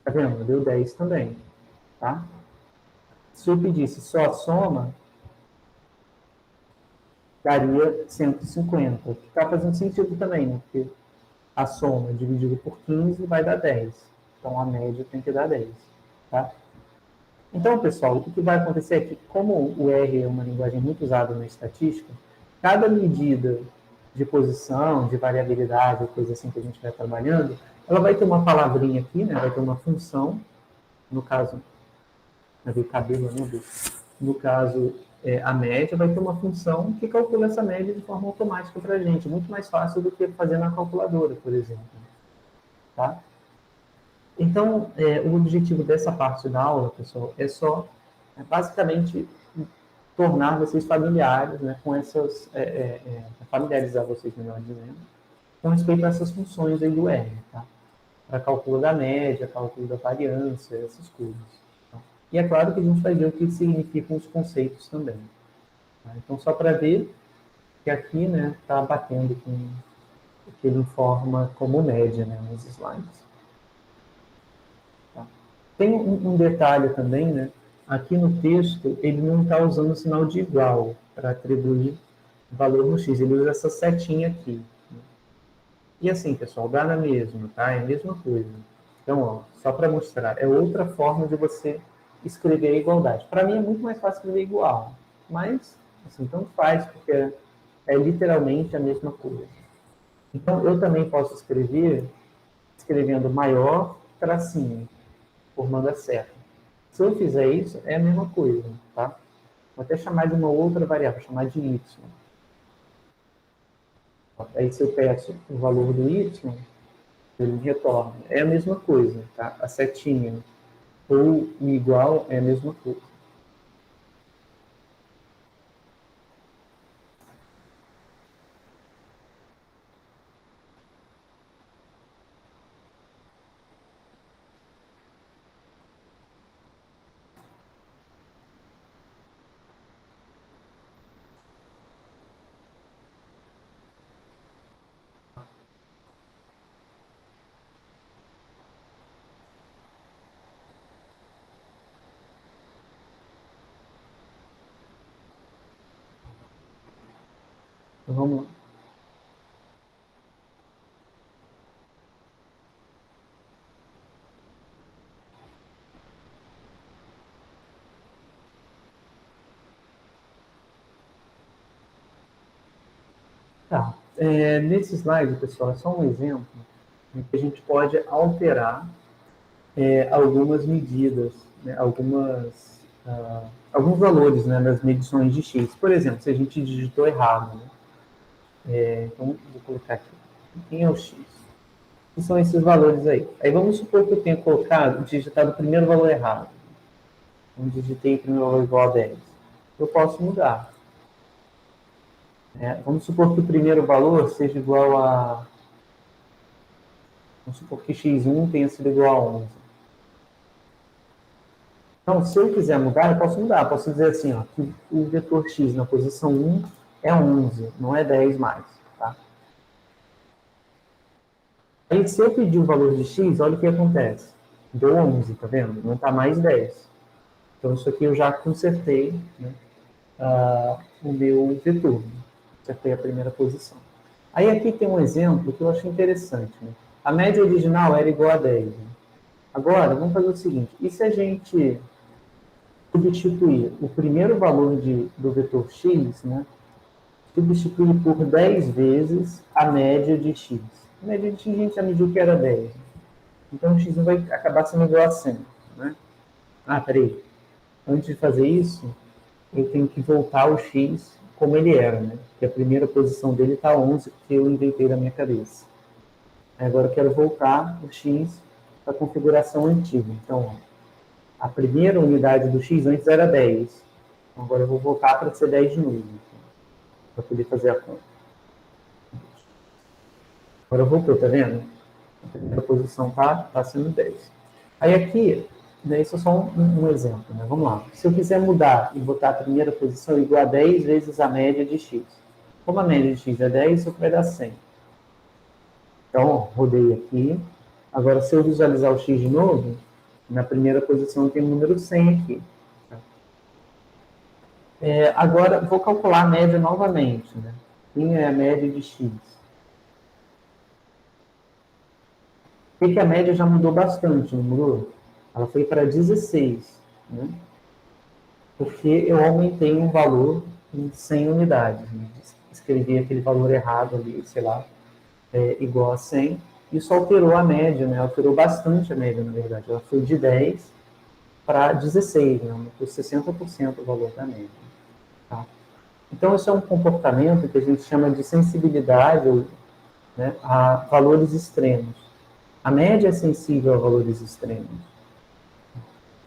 S1: Tá vendo? Deu 10 também. Tá? Se eu pedisse só a soma, daria 150. Está fazendo sentido também, né? Porque a soma dividida por 15 vai dar 10. Então, a média tem que dar 10. Tá? Então, pessoal, o que vai acontecer é que, como o R é uma linguagem muito usada na estatística, cada medida de posição, de variabilidade, coisa assim que a gente vai trabalhando, ela vai ter uma palavrinha aqui, né? Vai ter uma função, no caso, o cabelo, né? No caso, a média vai ter uma função que calcula essa média de forma automática para a gente, muito mais fácil do que fazer na calculadora, por exemplo. Tá? Então, o objetivo dessa parte da aula, pessoal, é só, basicamente, tornar vocês familiares, né, com essas, familiarizar vocês, melhor dizendo, com respeito a essas funções aí do R, tá? Para cálculo da média, cálculo da variância, essas coisas. Tá? E é claro que a gente vai ver o que significam os conceitos também. Tá? Então, só para ver que aqui, né, está batendo com o que ele informa como média, né, nos slides. Tá? Tem um detalhe também, né? Aqui no texto, ele não está usando o sinal de igual para atribuir valor no x, ele usa essa setinha aqui. Né? E assim, pessoal, dá na mesma, tá? É a mesma coisa. Então, ó, só para mostrar, é outra forma de você escrever a igualdade. Para mim é muito mais fácil escrever igual, mas, assim, tanto faz, porque é literalmente a mesma coisa. Então, eu também posso escrever escrevendo maior tracinho, formando a seta. Se eu fizer isso, é a mesma coisa, tá? Vou até chamar de uma outra variável, chamar de y. Aí, se eu peço o valor do y, ele retorna. É a mesma coisa, tá? A setinha ou o igual é a mesma coisa. Então, vamos lá. Tá. Nesse slide, pessoal, é só um exemplo em que a gente pode alterar algumas medidas, né, alguns valores, né, das medições de x. Por exemplo, se a gente digitou errado, né? Então, vou colocar aqui. Quem é o x? Que são esses valores aí? Aí vamos supor que eu tenha digitado o primeiro valor errado. Eu digitei o primeiro valor igual a 10. Eu posso mudar. Vamos supor que o primeiro valor seja igual a... Vamos supor que x1 tenha sido igual a 11. Então, se eu quiser mudar, eu posso mudar. Eu posso dizer assim, ó, que o vetor x na posição 1 é 11, não é 10 mais. Tá? Aí, se eu pedir o valor de x, olha o que acontece. Deu 11, tá vendo? Não está mais 10. Então, isso aqui eu já consertei, né, o meu vetor. Consertei a primeira posição. Aí, aqui tem um exemplo que eu achei interessante. Né? A média original era igual a 10. Né? Agora, vamos fazer o seguinte. E se a gente substituir o primeiro valor do vetor x, né, substituir por 10 vezes a média de x. A média de x a gente já mediu que era 10. Então, x vai acabar sendo igual a 100. Né? Peraí. Antes de fazer isso, eu tenho que voltar o x como ele era, né? Porque a primeira posição dele está 11, que eu inventei na minha cabeça. Agora eu quero voltar o x para a configuração antiga. Então, a primeira unidade do x antes era 10. Então, agora eu vou voltar para ser 10 de novo, para poder fazer a conta. Agora voltou, tá vendo? A primeira posição tá sendo 10. Aí aqui, né, isso é só um exemplo, né? Vamos lá. Se eu quiser mudar e botar a primeira posição igual a 10 vezes a média de x. Como a média de x é 10, isso vai dar 100. Então, ó, rodei aqui. Agora, se eu visualizar o x de novo, na primeira posição tem o número 100 aqui. Agora, vou calcular a média novamente. Né? Quem é a média de x? Por que a média já mudou bastante, não mudou? Ela foi para 16. Né? Porque eu aumentei um valor em 100 unidades. Né? Escrevi aquele valor errado ali, sei lá, igual a 100. Isso alterou a média, né? Alterou bastante a média, na verdade. Ela foi de 10 para 16, né? Aumentou 60% o valor da média. Tá? Então, isso é um comportamento que a gente chama de sensibilidade, né, a valores extremos. A média é sensível a valores extremos.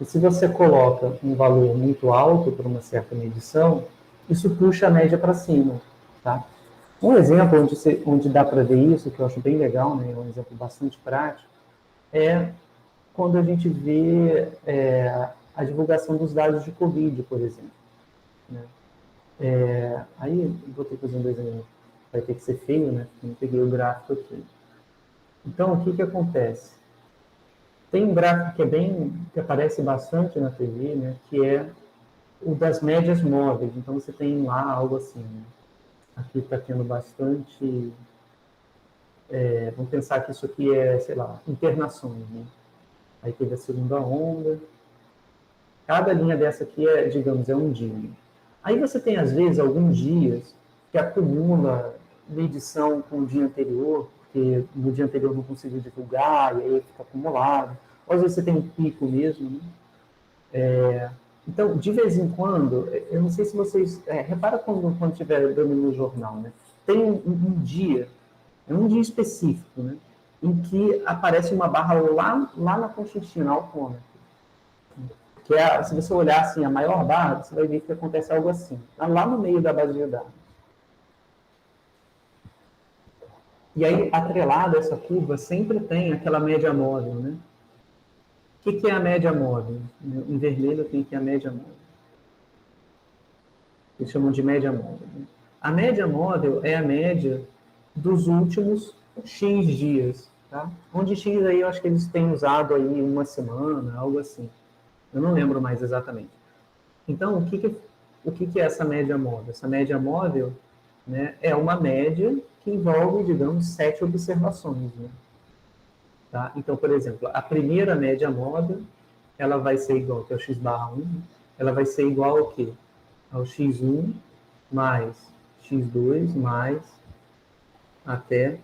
S1: E se você coloca um valor muito alto para uma certa medição, isso puxa a média para cima. Tá? Um exemplo onde dá para ver isso, que eu acho bem legal, né, um exemplo bastante prático, é quando a gente vê a divulgação dos dados de Covid, por exemplo. Né? Aí, vou ter que fazer um desenho, vai ter que ser feio, né? Não peguei o gráfico aqui. Então, o que acontece? Tem um gráfico que aparece bastante na TV, né? Que é o das médias móveis. Então, você tem lá algo assim, né? Aqui está tendo bastante... vamos pensar que isso aqui é, sei lá, internações, né? Aí teve a segunda onda. Cada linha dessa aqui digamos, é um dia. Aí você tem, às vezes, alguns dias que acumula medição com o dia anterior, porque no dia anterior não conseguiu divulgar, e aí fica acumulado. Ou às vezes você tem um pico mesmo, né? Então, de vez em quando, eu não sei se vocês... repara quando estiver dando no jornal, né? Tem um dia, é um dia específico, né? em que aparece uma barra lá na conchinchina autônoma. Que é, se você olhar assim, a maior barra, você vai ver que acontece algo assim, lá no meio da base de dados. E aí, atrelado a essa curva, sempre tem aquela média móvel, né? O que é a média móvel? Em vermelho tem aqui a média móvel. Eles chamam de média móvel. Né? A média móvel é a média dos últimos X dias, tá? Onde X aí eu acho que eles têm usado aí uma semana, algo assim. Eu não lembro mais exatamente. Então, o que é essa média móvel? Essa média móvel, né, é uma média que envolve, digamos, 7 observações, né? Tá? Então, por exemplo, a primeira média móvel, ela vai ser igual, que é o x barra 1, ela vai ser igual ao quê? Ao x1 mais x2 mais até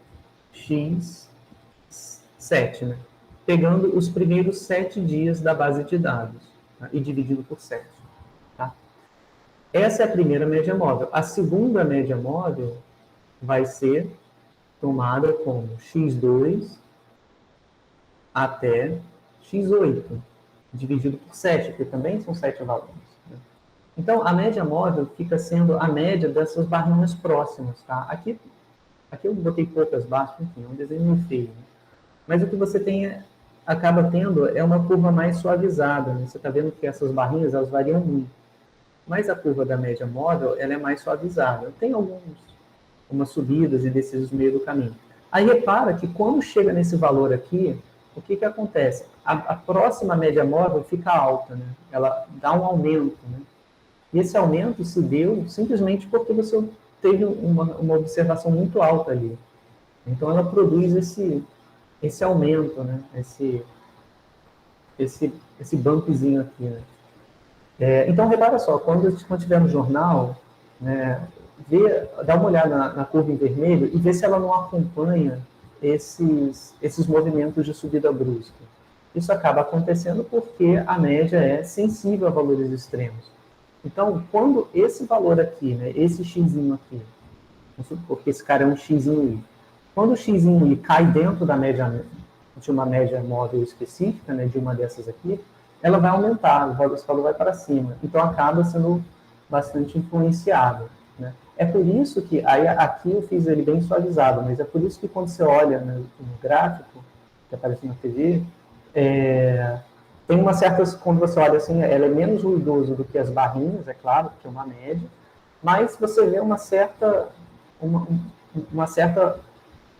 S1: x7, né? Pegando os primeiros 7 dias da base de dados, tá? E dividindo por 7. Tá? Essa é a primeira média móvel. A segunda média móvel vai ser tomada como x2 até x8, dividido por 7, porque também são 7 valores. Né? Então, a média móvel fica sendo a média dessas barrinhas próximas. Tá? Aqui eu botei poucas barras, enfim, é um desenho muito feio. Né? Mas o que você tem acaba tendo é uma curva mais suavizada. Né? Você está vendo que essas barrinhas elas variam muito. Mas a curva da média móvel ela é mais suavizada. Tem algumas subidas e descidas no meio do caminho. Aí repara que quando chega nesse valor aqui, o que acontece? A próxima média móvel fica alta, né? Ela dá um aumento. Né? E esse aumento se deu simplesmente porque você teve uma observação muito alta ali. Então ela produz esse aumento, né? Esse bumpzinho aqui. Né? Então, repara só, quando tiver no jornal, né, dá uma olhada na curva em vermelho e vê se ela não acompanha esses movimentos de subida brusca. Isso acaba acontecendo porque a média é sensível a valores extremos. Então, quando esse valor aqui, né, esse xzinho aqui, porque esse cara é um xzinho i, quando o xzinho i cai dentro da média, de uma média móvel específica, né, de uma dessas aqui, ela vai aumentar, esse valor vai para cima. Então, acaba sendo bastante influenciado. Né? É por isso que, aí aqui eu fiz ele bem suavizado, mas é por isso que quando você olha no gráfico, que aparece na TV, tem uma certa, quando você olha assim, ela é menos ruidosa do que as barrinhas, é claro, porque é uma média, mas você vê uma certa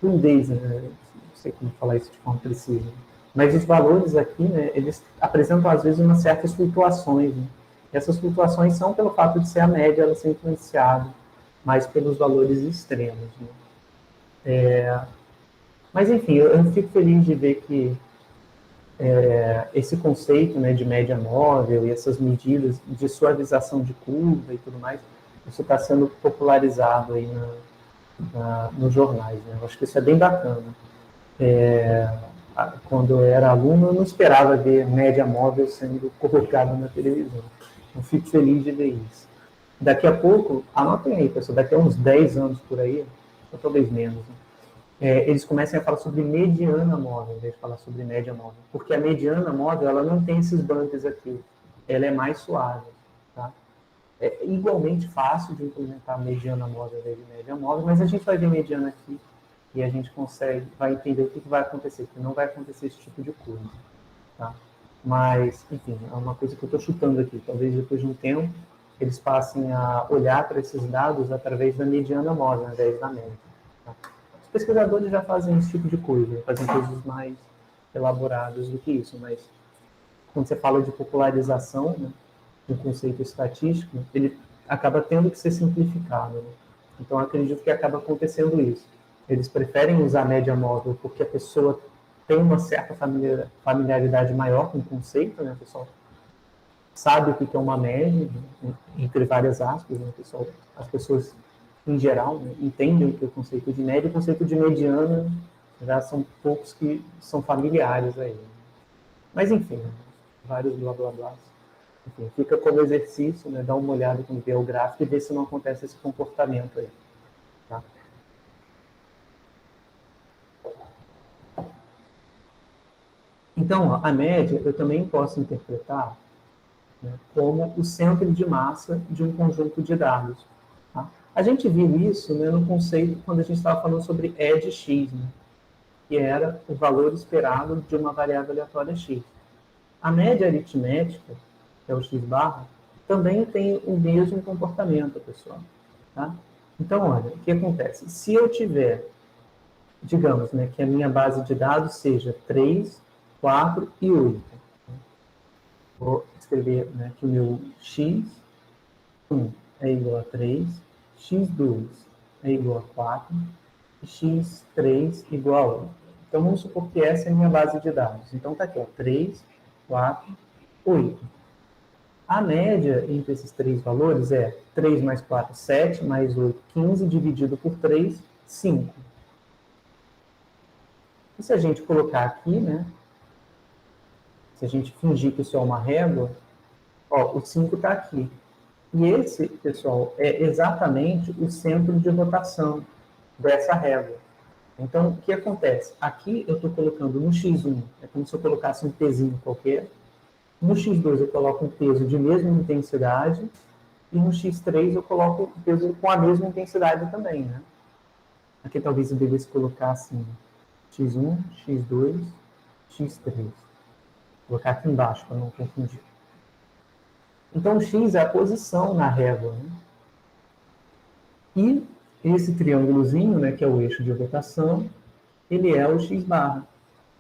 S1: fluidez, né? Não sei como falar isso de forma precisa. Mas os valores aqui, né, eles apresentam às vezes umas certas flutuações. Né? E essas flutuações são pelo fato de ser a média, ela ser influenciada mais pelos valores extremos. Né? Mas enfim, eu fico feliz de ver que esse conceito, né, de média móvel e essas medidas de suavização de curva e tudo mais, isso está sendo popularizado aí nos jornais. Né? Eu acho que isso é bem bacana. Quando eu era aluno, eu não esperava ver média móvel sendo colocada na televisão. Eu fico feliz de ver isso. Daqui a pouco, anotem aí, pessoal, daqui a uns 10 anos por aí, ou talvez menos, né? Eles começam a falar sobre mediana móvel, em vez de falar sobre média móvel. Porque a mediana móvel, ela não tem esses bumps aqui. Ela é mais suave. Tá? É igualmente fácil de implementar mediana móvel em vez de média móvel, mas a gente vai ver mediana aqui e a gente vai entender o que vai acontecer, que não vai acontecer esse tipo de coisa. Tá? Mas, enfim, é uma coisa que eu estou chutando aqui. Talvez depois de um tempo eles passem a olhar para esses dados através da mediana móvel, ao invés da média. Tá? Os pesquisadores já fazem esse tipo de coisa, fazem coisas mais elaboradas do que isso, mas quando você fala de popularização, né, do conceito estatístico, ele acaba tendo que ser simplificado. Né? Então, acredito que acaba acontecendo isso. Eles preferem usar a média móvel porque a pessoa tem uma certa familiaridade maior com o conceito, né? A pessoa sabe o que é uma média, entre várias aspas, né? As pessoas, em geral, né, entendem o que é o conceito de média, e o conceito de mediana já são poucos que são familiares aí. Mas, enfim, vários blá blá blá. Enfim, fica como exercício, né? Dá uma olhada quando vê o gráfico e vê se não acontece esse comportamento aí. Tá? Então, ó, a média eu também posso interpretar, né, como o centro de massa de um conjunto de dados. Tá? A gente viu isso, né, no conceito quando a gente estava falando sobre E de x, né, que era o valor esperado de uma variável aleatória x. A média aritmética, que é o x barra, também tem o mesmo comportamento, pessoal. Tá? Então, olha, o que acontece? Se eu tiver, digamos, né, que a minha base de dados seja 3, 4 e 8. Vou escrever, né, que o meu x1 é igual a 3, x2 é igual a 4 e x3 igual a 8. Então, vamos supor que essa é a minha base de dados. Então, está aqui, ó, 3, 4, 8. A média entre esses três valores é 3 mais 4, 7, mais 8, 15, dividido por 3, 5. E se a gente colocar aqui, né, se a gente fingir que isso é uma régua, ó, o 5 está aqui. E esse, pessoal, é exatamente o centro de rotação dessa régua. Então, o que acontece? Aqui eu estou colocando no x1, é como se eu colocasse um pezinho qualquer. No x2 eu coloco um peso de mesma intensidade. E no x3 eu coloco o peso com a mesma intensidade também, né? Aqui talvez eu devesse colocar assim, x1, x2, x3. Vou colocar aqui embaixo para não confundir. Então, o x é a posição na régua, né? E esse triângulozinho, né, que é o eixo de rotação, ele é o x barra.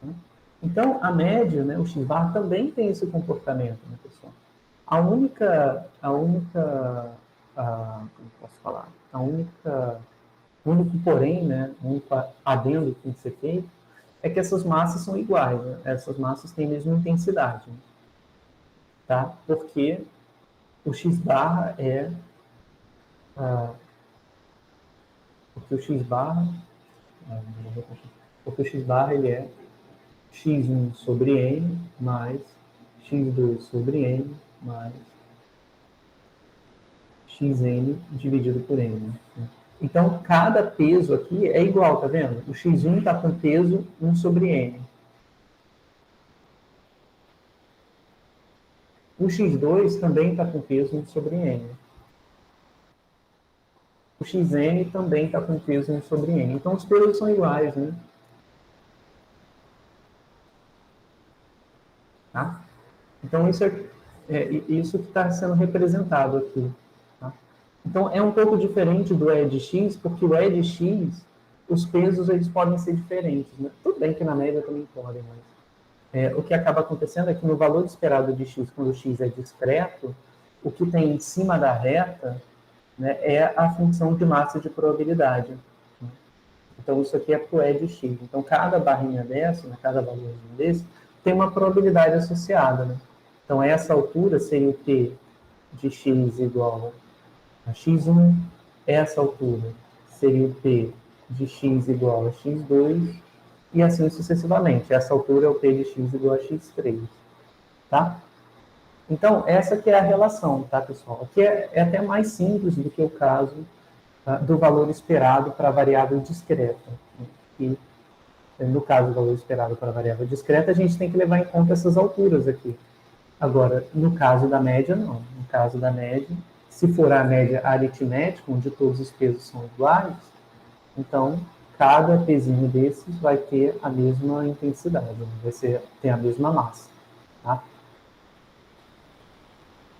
S1: Né? Então, a média, né, o x barra também tem esse comportamento, né, pessoal? Como posso falar? O único porém, né, o único adendo que tem que ser feito, é que essas massas são iguais, né? Essas massas têm a mesma intensidade, né? Tá? Porque o x barra é porque o x barra ele é x1 sobre n mais x2 sobre n mais xn dividido por n. Né? Então, cada peso aqui é igual, tá vendo? O x1 está com peso 1 sobre n. O x2 também está com peso 1 sobre n. O xn também está com peso 1 sobre n. Então, os pesos são iguais, né? Tá? Então, isso isso que está sendo representado aqui. Tá? Então, é um pouco diferente do E de x, porque o E de x, os pesos eles podem ser diferentes. Né? Tudo bem que na média também podem, mas o que acaba acontecendo é que no valor esperado de x, quando o x é discreto, o que tem em cima da reta, né, é a função de massa de probabilidade. Então, isso aqui é para o E de x. Então, cada barrinha dessa, né, cada valorzinho desse, tem uma probabilidade associada. Né? Então, essa altura seria o P de x igual a x1. Essa altura seria o P de x igual a x2. E assim sucessivamente. Essa altura é o P de x igual a x3. Tá? Então, essa que é a relação, tá, pessoal? Aqui é até mais simples do que o caso do valor esperado para a variável discreta. E, no caso do valor esperado para a variável discreta, a gente tem que levar em conta essas alturas aqui. Agora, no caso da média, não. No caso da média, se for a média aritmética, onde todos os pesos são iguais, então, cada pezinho desses vai ter a mesma intensidade, tem a mesma massa. Tá?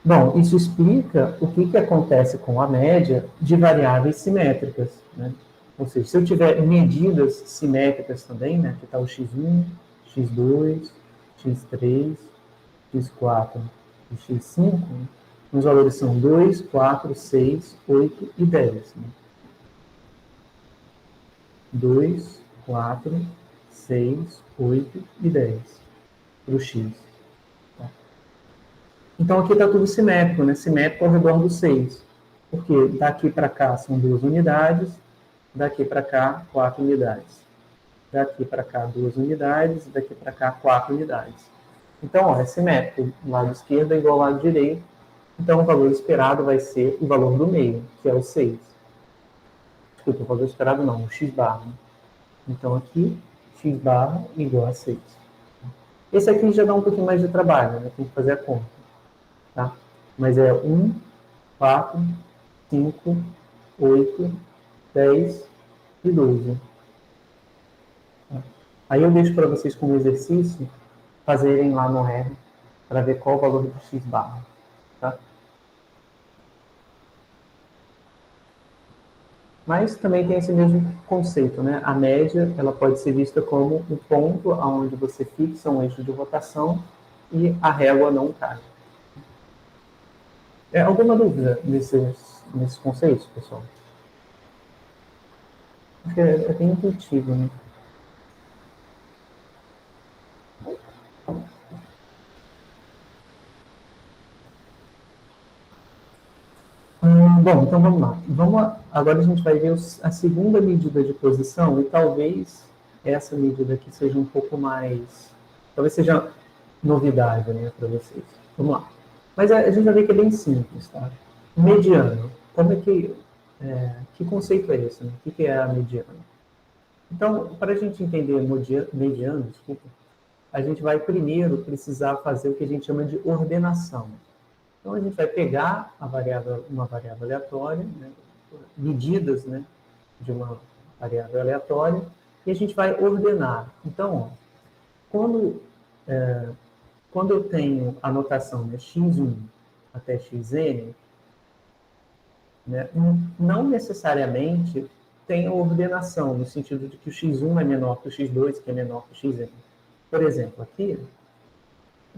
S1: Bom, isso explica o que acontece com a média de variáveis simétricas. Né? Ou seja, se eu tiver medidas simétricas também, né, que está o x1, x2, x3, x4 e x5, os valores são 2, 4, 6, 8 e 10. Né? 2, 4, 6, 8 e 10 para o x. Tá? Então, aqui está tudo simétrico, né? Simétrico ao redor do 6. Porque daqui para cá são 2 unidades, daqui para cá 4 unidades. Daqui para cá 2 unidades, daqui para cá 4 unidades. Então, ó, é simétrico. O lado esquerdo é igual ao lado direito. Então, o valor esperado vai ser o valor do meio, que é o 6. Desculpa, o valor esperado não, o x barra. Então, aqui, x barra igual a 6. Esse aqui já dá um pouquinho mais de trabalho, né? Tem que fazer a conta, tá? Mas é 1, 4, 5, 8, 10 e 12. Tá? Aí eu deixo para vocês como exercício fazerem lá no R para ver qual o valor do x barra, tá? Mas também tem esse mesmo conceito, né? A média, ela pode ser vista como um ponto onde você fixa um eixo de rotação e a régua não cai. Alguma dúvida nesses conceitos, pessoal? Acho que é bem intuitivo, né? Bom, então vamos lá. Agora a gente vai ver a segunda medida de posição e talvez essa medida aqui seja um pouco mais... Talvez seja novidade, né, para vocês. Vamos lá. Mas a gente vai ver que é bem simples, tá? Mediano. Como é que... que conceito é esse, né? O que é a mediana? Então, para a gente entender mediano, desculpa, a gente vai primeiro precisar fazer o que a gente chama de ordenação. Então, a gente vai pegar uma variável aleatória, né, medidas, né, de uma variável aleatória, e a gente vai ordenar. Então, quando eu tenho a notação, né, x1 até xn, né, não necessariamente tem a ordenação, no sentido de que o x1 é menor que o x2, que é menor que o xn. Por exemplo, aqui,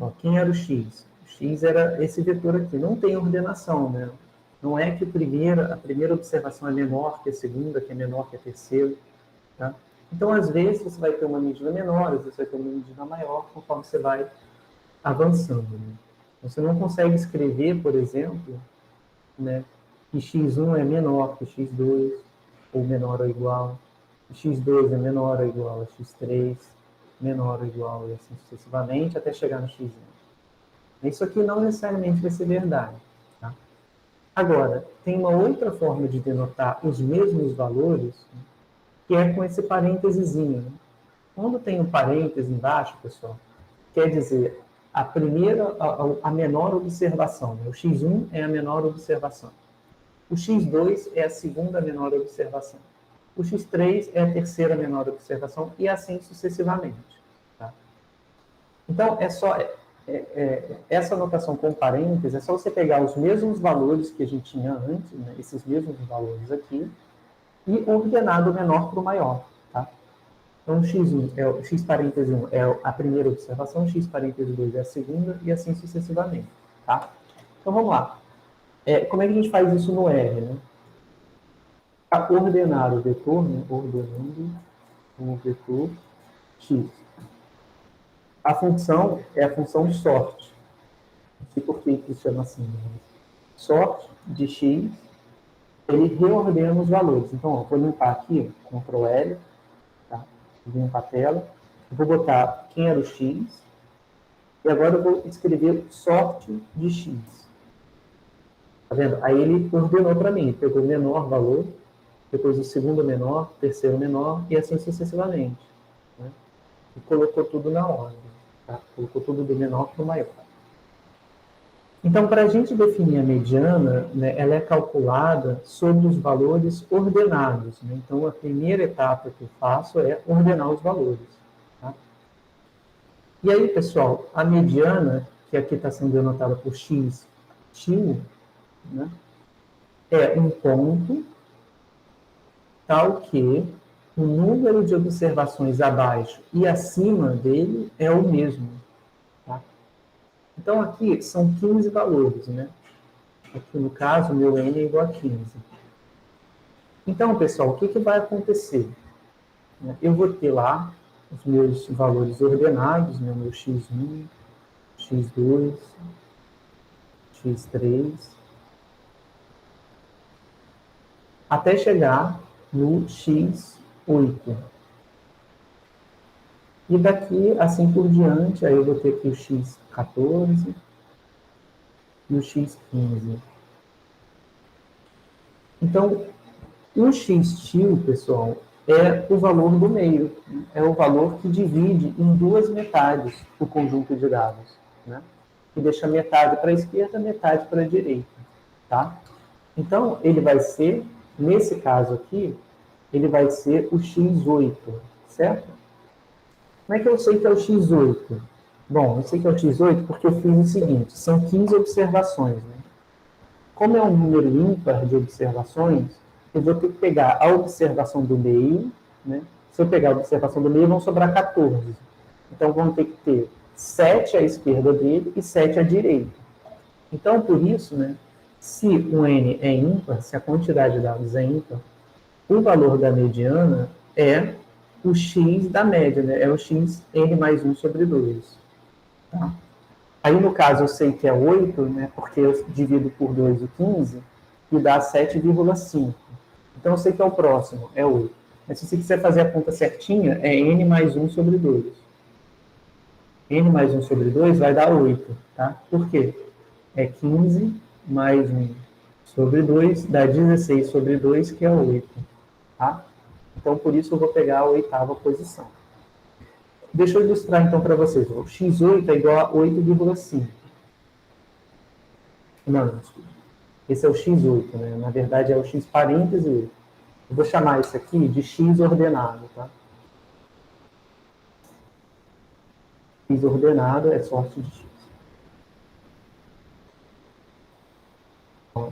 S1: ó, quem era o x? O x era esse vetor aqui, não tem ordenação, né? Não é que a primeira observação é menor que a segunda, que é menor que a terceira, tá? Então, às vezes, você vai ter uma medida menor, às vezes você vai ter uma medida maior, conforme você vai avançando, né? Você não consegue escrever, por exemplo, né, que x1 é menor que x2, ou menor ou igual, que x2 é menor ou igual a x3, menor ou igual e assim sucessivamente, até chegar no xn. Isso aqui não necessariamente vai ser verdade. Tá? Agora, tem uma outra forma de denotar os mesmos valores, né, que é com esse parênteses. Né? Quando tem um parêntese embaixo, pessoal, quer dizer a menor observação. Né? O x1 é a menor observação. O x2 é a segunda menor observação. O x3 é a terceira menor observação e assim sucessivamente. Tá? Então, essa notação com parênteses é só você pegar os mesmos valores que a gente tinha antes, né, esses mesmos valores aqui, e ordenar do menor para o maior. Tá? Então, o x parêntese 1 é a primeira observação, o x parêntese 2 é a segunda, e assim sucessivamente. Tá? Então, vamos lá. Como é que a gente faz isso no R? Né? Para ordenar o vetor, né, ordenando o vetor x. A função é a função sort. Não sei por que se chama assim. Né? Sort de x, ele reordena os valores. Então, ó, vou limpar aqui, Ctrl L, tá? Vou limpar a tela. Eu vou botar quem era o x, e agora eu vou escrever sort de x. Tá vendo? Aí ele ordenou para mim, pegou o menor valor, depois o segundo menor, terceiro menor, e assim sucessivamente. Né? E colocou tudo na ordem. Tá? Colocou tudo do menor para o maior. Então, para a gente definir a mediana, né, ela é calculada sobre os valores ordenados. Né? Então, a primeira etapa que eu faço é ordenar os valores. Tá? E aí, pessoal, a mediana, que aqui está sendo denotada por x, tio, né, é um ponto tal que o número de observações abaixo e acima dele é o mesmo. Tá? Então, aqui são 15 valores, né? Aqui, no caso, o meu n é igual a 15. Então, pessoal, o que vai acontecer? Eu vou ter lá os meus valores ordenados, né? Meu x1, x2, x3, até chegar no x8. E daqui, assim por diante, aí eu vou ter aqui o x14 e o x15. Então, o x-tio, pessoal, é o valor do meio, é o valor que divide em duas metades o conjunto de dados, né? Que deixa metade para a esquerda, metade para a direita, tá? Então, ele vai ser, nesse caso aqui, ele vai ser o x8, certo? Como é que eu sei que é o x8? Bom, eu sei que é o x8 porque eu fiz o seguinte, são 15 observações, né? Como é um número ímpar de observações, eu vou ter que pegar a observação do meio, né? Se eu pegar a observação do meio, vão sobrar 14. Então, vão ter que ter 7 à esquerda dele e 7 à direita. Então, por isso, né, se um n é ímpar, se a quantidade de dados é ímpar, o valor da mediana é o x da média, né? É o x n mais 1 sobre 2. Tá? Aí, no caso, eu sei que é 8, né, porque eu divido por 2 o 15, e dá 7,5. Então, eu sei que é o próximo, é 8. Mas se você quiser fazer a conta certinha, é n mais 1 sobre 2. N mais 1 sobre 2 vai dar 8, tá? Por quê? É 15 mais 1 sobre 2, dá 16 sobre 2, que é 8, tá? Então, por isso, eu vou pegar a oitava posição. Deixa eu ilustrar, então, para vocês. O x8 é igual a 8,5. Não, desculpa. Esse é o x8, né? Na verdade, é o x parêntese 8. Eu vou chamar isso aqui de x ordenado, tá? X ordenado é sorte de x. Ó,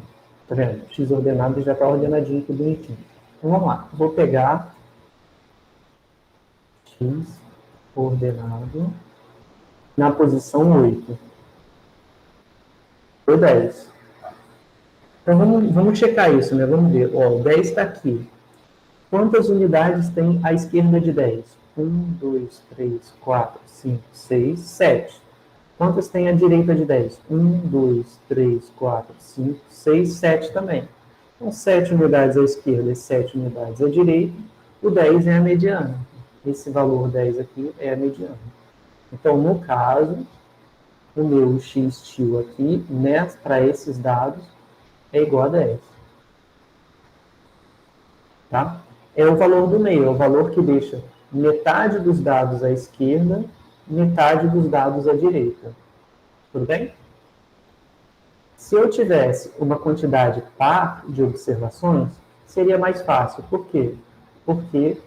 S1: tá vendo? X ordenado já está ordenadinho, tudo bonitinho. Então, vamos lá. Vou pegar x ordenado na posição 8. Ou 10. Então, vamos checar isso, né? Vamos ver. Ó, o 10 está aqui. Quantas unidades tem à esquerda de 10? 1, 2, 3, 4, 5, 6, 7. Quantas tem à direita de 10? 1, 2, 3, 4, 5, 6, 7 também. Então, 7 unidades à esquerda e 7 unidades à direita. O 10 é a mediana. Esse valor 10 aqui é a mediana. Então, no caso, o meu x-til aqui, né, para esses dados, é igual a 10. Tá? É o valor do meio, é o valor que deixa metade dos dados à esquerda, metade dos dados à direita. Tudo bem? Se eu tivesse uma quantidade par de observações, seria mais fácil. Por quê? Porque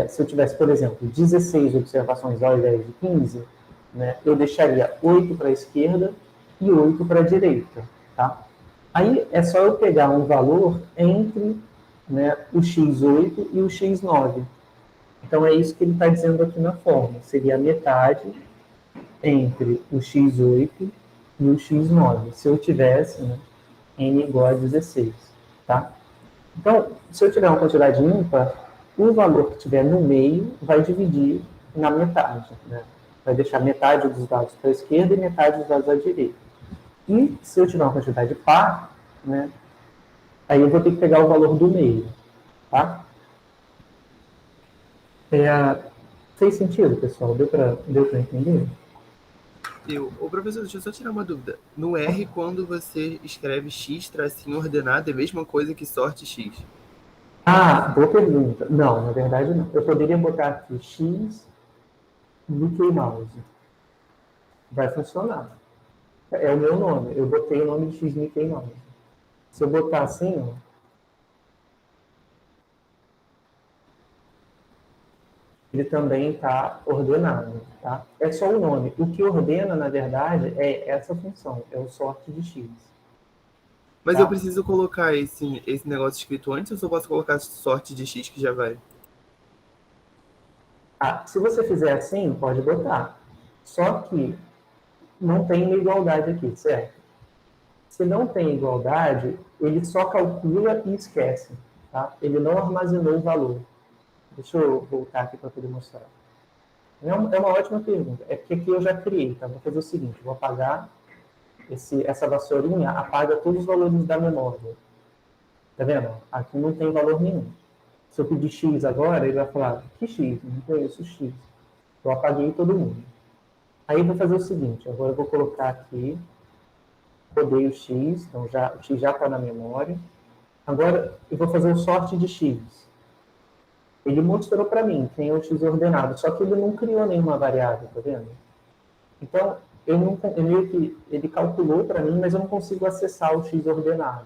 S1: se eu tivesse, por exemplo, 16 observações ao invés de 15, né, eu deixaria 8 para a esquerda e 8 para a direita. Tá? Aí é só eu pegar um valor entre, né, o x8 e o x9. Então, é isso que ele está dizendo aqui na fórmula. Seria a metade entre o x8 e o x9. Se eu tivesse, né, n igual a 16. Tá? Então, se eu tiver uma quantidade ímpar, o valor que tiver no meio vai dividir na metade. Né? Vai deixar metade dos dados para a esquerda e metade dos dados à direita. E se eu tiver uma quantidade par, né, aí eu vou ter que pegar o valor do meio. Tá? Fez sentido, pessoal? Deu para entender?
S3: Ô, professor, deixa eu só tirar uma dúvida. No R, quando você escreve X tracinho ordenado, é a mesma coisa que sorte X?
S1: Ah, boa pergunta. Não, na verdade não. Eu poderia botar aqui X Mickey Mouse. Vai funcionar. É o meu nome. Eu botei o nome de X Mickey Mouse. Se eu botar assim, ó, ele também está ordenado, tá? É só o nome. O que ordena, na verdade, é essa função, é o sorte de x.
S3: Mas
S1: tá?
S3: eu preciso colocar esse negócio escrito antes ou só posso colocar sorte de X que já vai?
S1: Ah, se você fizer assim, pode botar. Só que não tem uma igualdade aqui, certo? Se não tem igualdade, ele só calcula e esquece, tá? Ele não armazenou o valor. Deixa eu voltar aqui para poder mostrar. É uma ótima pergunta. É porque aqui eu já criei, tá? Vou fazer o seguinte, vou apagar essa vassourinha, apaga todos os valores da memória. Tá vendo? Aqui não tem valor nenhum. Se eu pedir X agora, ele vai falar, que X? Não conheço X. Eu apaguei todo mundo. Aí eu vou fazer o seguinte, agora eu vou colocar aqui, rodei o X, então o X já está na memória. Agora eu vou fazer o sorte de X. Ele mostrou para mim quem é o x ordenado, só que ele não criou nenhuma variável, tá vendo? Então, ele calculou para mim, mas eu não consigo acessar o x ordenado.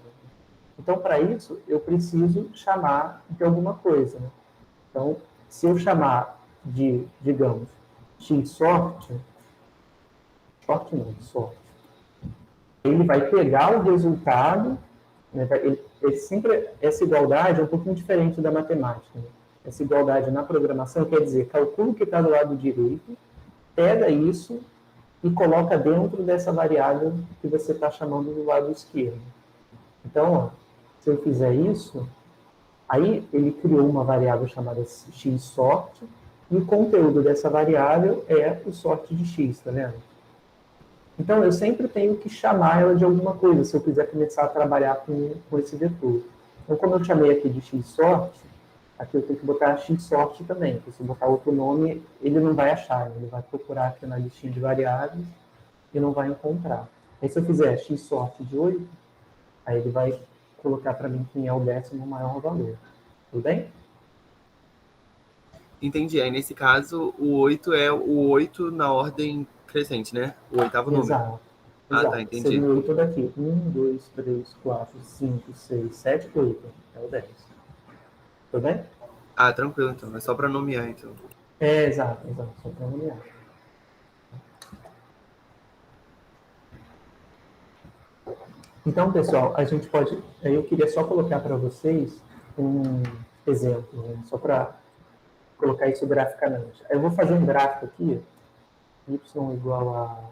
S1: Então, para isso, eu preciso chamar de alguma coisa, né? Então, se eu chamar de, digamos, x sorte não, sorte, ele vai pegar o resultado, né? Essa igualdade é um pouquinho diferente da matemática, né? Essa igualdade na programação quer dizer, calcula o que está do lado direito, pega isso e coloca dentro dessa variável que você está chamando do lado esquerdo. Então, ó, se eu fizer isso, aí ele criou uma variável chamada x sorte, e o conteúdo dessa variável é o sorte de x, tá vendo? Então, eu sempre tenho que chamar ela de alguma coisa, se eu quiser começar a trabalhar com esse vetor. Então, como eu chamei aqui de x sorte, aqui eu tenho que botar x sorte também, porque se eu botar outro nome, ele não vai achar, ele vai procurar aqui na listinha de variáveis e não vai encontrar. Aí, se eu fizer x sorte de 8, aí ele vai colocar para mim quem é o 10º maior valor. Tudo bem?
S3: Entendi. Aí, nesse caso, o 8 é o 8 na ordem crescente, né? O oitavo número.
S1: Exato.
S3: Ah, tá,
S1: Exato.
S3: entendi.
S1: Seria o 8 daqui. 1, 2, 3, 4, 5, 6, 7, 8. É o 10. Tudo bem?
S3: Ah, tranquilo, então. É só para nomear, então.
S1: Exato. Só para nomear. Então, pessoal, a gente pode... Eu queria só colocar para vocês um exemplo, né? Só para colocar isso graficamente. Eu vou fazer um gráfico aqui. Y igual a